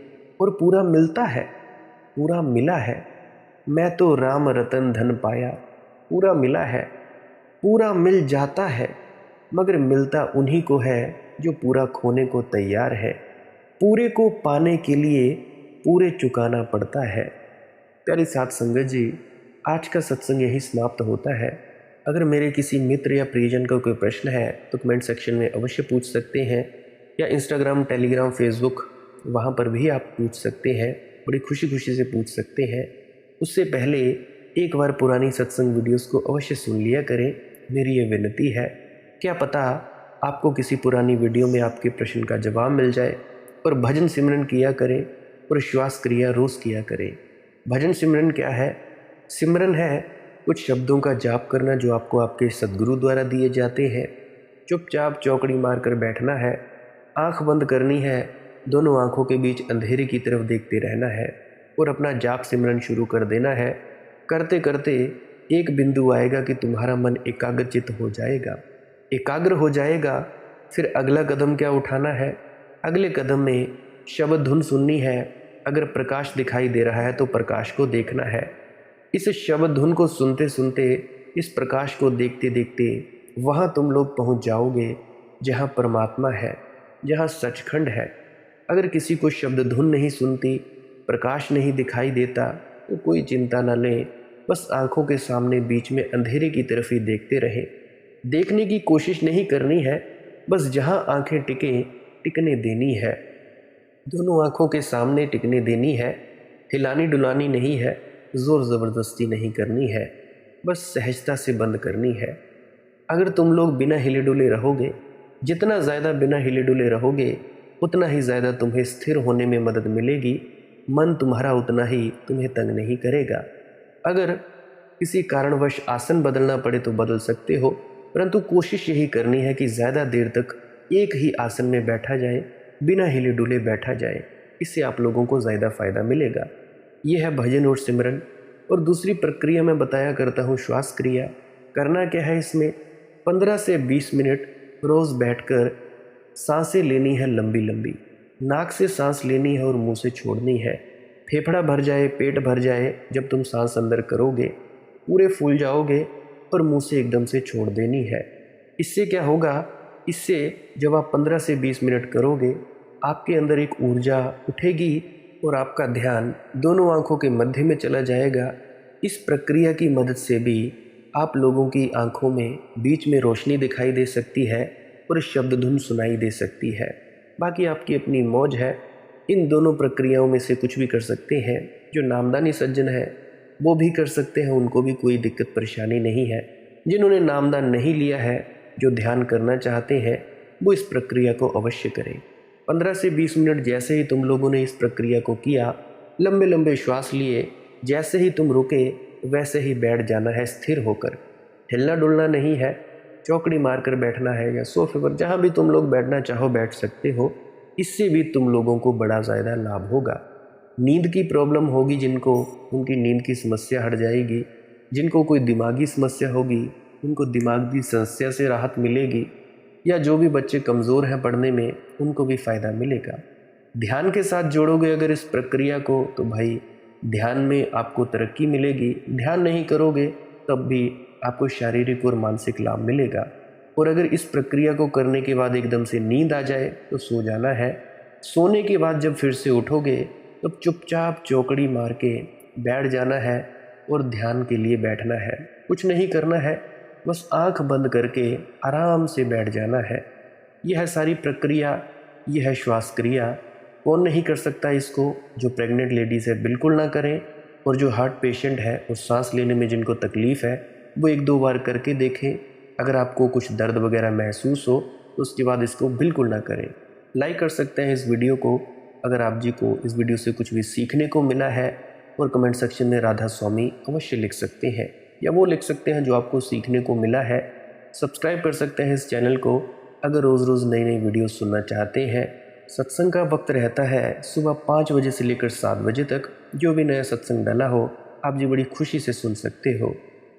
और पूरा मिलता है, पूरा मिला है। मैं तो राम रतन धन पाया, पूरा मिला है, पूरा मिल जाता है, मगर मिलता उन्हीं को है जो पूरा खोने को तैयार है। पूरे को पाने के लिए पूरे चुकाना पड़ता है। प्यारी साथ संगत जी, आज का सत्संग यही समाप्त होता है। अगर मेरे किसी मित्र या परिजन का कोई प्रश्न है तो कमेंट सेक्शन में अवश्य पूछ सकते हैं, या इंस्टाग्राम, टेलीग्राम, फेसबुक, वहाँ पर भी आप पूछ सकते हैं। बड़ी खुशी खुशी से पूछ सकते हैं। उससे पहले एक बार पुरानी सत्संग वीडियोस को अवश्य सुन लिया करें, मेरी ये विनती है। क्या पता आपको किसी पुरानी वीडियो में आपके प्रश्न का जवाब मिल जाए। और भजन सिमरन किया करें और श्वास क्रिया रोज़ किया करें। भजन सिमरन क्या है? सिमरन है कुछ शब्दों का जाप करना जो आपको आपके सद्गुरु द्वारा दिए जाते हैं। चुपचाप चौकड़ी मारकर बैठना है, आंख बंद करनी है, दोनों आंखों के बीच अंधेरे की तरफ देखते रहना है और अपना जाप सिमरन शुरू कर देना है। करते करते एक बिंदु आएगा कि तुम्हारा मन एकाग्रचित हो जाएगा, एकाग्र हो जाएगा। फिर अगला कदम क्या उठाना है? अगले कदम में शब्द धुन सुननी है। अगर प्रकाश दिखाई दे रहा है तो प्रकाश को देखना है। इस शब्द धुन को सुनते सुनते, इस प्रकाश को देखते देखते वहाँ तुम लोग पहुँच जाओगे जहाँ परमात्मा है, जहाँ सचखंड है। अगर किसी को शब्द धुन नहीं सुनती, प्रकाश नहीं दिखाई देता, तो कोई चिंता न लें, बस आँखों के सामने बीच में अंधेरे की तरफ ही देखते रहें। देखने की कोशिश नहीं करनी है, बस जहाँ आँखें टिकें टिकने देनी है, दोनों आँखों के सामने टिकने देनी है। हिलानी डुलानी नहीं है, ज़ोर ज़बरदस्ती नहीं करनी है, बस सहजता से बंद करनी है। अगर तुम लोग बिना हिले डुले रहोगे, जितना ज़्यादा बिना हिले डुले रहोगे, उतना ही ज़्यादा तुम्हें स्थिर होने में मदद मिलेगी। मन तुम्हारा उतना ही तुम्हें तंग नहीं करेगा। अगर किसी कारणवश आसन बदलना पड़े तो बदल सकते हो, परंतु कोशिश यही करनी है कि ज़्यादा देर तक एक ही आसन में बैठा जाए, बिना हिले डुले बैठा जाए। इससे आप लोगों को ज़्यादा फ़ायदा मिलेगा। यह है भजन और सिमरन। और दूसरी प्रक्रिया मैं बताया करता हूँ, श्वास क्रिया। करना क्या है इसमें? 15 से 20 मिनट रोज़ बैठकर सांसें लेनी है लंबी लंबी। नाक से सांस लेनी है और मुंह से छोड़नी है। फेफड़ा भर जाए, पेट भर जाए, जब तुम सांस अंदर करोगे पूरे फूल जाओगे और मुंह से एकदम से छोड़ देनी है। इससे क्या होगा, इससे जब आप 15 से 20 मिनट करोगे आपके अंदर एक ऊर्जा उठेगी और आपका ध्यान दोनों आंखों के मध्य में चला जाएगा। इस प्रक्रिया की मदद से भी आप लोगों की आंखों में बीच में रोशनी दिखाई दे सकती है और शब्द धुन सुनाई दे सकती है। बाकी आपकी अपनी मौज है, इन दोनों प्रक्रियाओं में से कुछ भी कर सकते हैं। जो नामदानी सज्जन है वो भी कर सकते हैं, उनको भी कोई दिक्कत परेशानी नहीं है। जिन्होंने नामदान नहीं लिया है, जो ध्यान करना चाहते हैं, वो इस प्रक्रिया को अवश्य करें। 15 से 20 मिनट जैसे ही तुम लोगों ने इस प्रक्रिया को किया, लंबे लंबे श्वास लिए, जैसे ही तुम रुके वैसे ही बैठ जाना है स्थिर होकर। हिलना डुलना नहीं है, चौकड़ी मारकर बैठना है या सोफे पर, जहाँ भी तुम लोग बैठना चाहो बैठ सकते हो। इससे भी तुम लोगों को बड़ा ज़्यादा लाभ होगा। नींद की प्रॉब्लम होगी जिनको, उनकी नींद की समस्या हट जाएगी। जिनको कोई दिमागी समस्या होगी उनको दिमागी समस्या से राहत मिलेगी। या जो भी बच्चे कमज़ोर हैं पढ़ने में, उनको भी फ़ायदा मिलेगा। ध्यान के साथ जोड़ोगे अगर इस प्रक्रिया को तो भाई ध्यान में आपको तरक्की मिलेगी। ध्यान नहीं करोगे तब भी आपको शारीरिक और मानसिक लाभ मिलेगा। और अगर इस प्रक्रिया को करने के बाद एकदम से नींद आ जाए तो सो जाना है। सोने के बाद जब फिर से उठोगे तब चुपचाप चौकड़ी मार के बैठ जाना है और ध्यान के लिए बैठना है। कुछ नहीं करना है, बस आंख बंद करके आराम से बैठ जाना है। यह है सारी प्रक्रिया, यह है श्वास क्रिया। कौन नहीं कर सकता इसको? जो प्रेग्नेंट लेडीज़ है बिल्कुल ना करें, और जो हार्ट पेशेंट है और सांस लेने में जिनको तकलीफ़ है वो 1-2 बार करके देखें। अगर आपको कुछ दर्द वगैरह महसूस हो तो उसके बाद इसको बिल्कुल ना करें। लाइक कर सकते हैं इस वीडियो को अगर आप जी को इस वीडियो से कुछ भी सीखने को मिला है, और कमेंट सेक्शन में राधा स्वामी अवश्य लिख सकते हैं, या वो लिख सकते हैं जो आपको सीखने को मिला है। सब्सक्राइब कर सकते हैं इस चैनल को अगर रोज़ रोज़ नई नई वीडियो सुनना चाहते हैं। सत्संग का वक्त रहता है सुबह 5 बजे से लेकर 7 बजे तक। जो भी नया सत्संग डाला हो आप जी बड़ी खुशी से सुन सकते हो।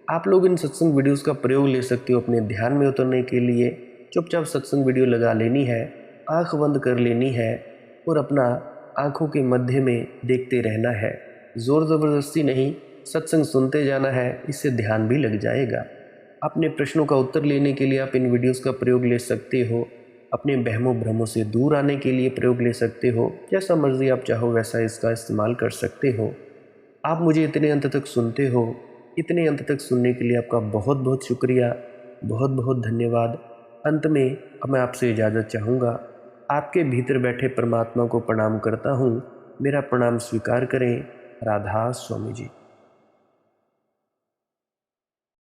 आप लोग इन सत्संग वीडियोस का प्रयोग ले सकते हो अपने ध्यान में उतरने के लिए। चुपचाप सत्संग वीडियो लगा लेनी है, आंख बंद कर लेनी है और अपना आंखों के मध्य में देखते रहना है। ज़ोर ज़बरदस्ती नहीं, सत्संग सुनते जाना है, इससे ध्यान भी लग जाएगा। अपने प्रश्नों का उत्तर लेने के लिए आप इन वीडियोस का प्रयोग ले सकते हो। अपने वहमों भ्रमों से दूर आने के लिए प्रयोग ले सकते हो। जैसा मर्जी आप चाहो वैसा इसका इस्तेमाल कर सकते हो। आप मुझे इतने अंत तक सुनते हो, इतने अंत तक सुनने के लिए आपका बहुत बहुत शुक्रिया, बहुत बहुत धन्यवाद। अंत में अब मैं आपसे इजाज़त चाहूँगा। आपके भीतर बैठे परमात्मा को प्रणाम करता हूँ। मेरा प्रणाम स्वीकार करें। राधा स्वामी जी।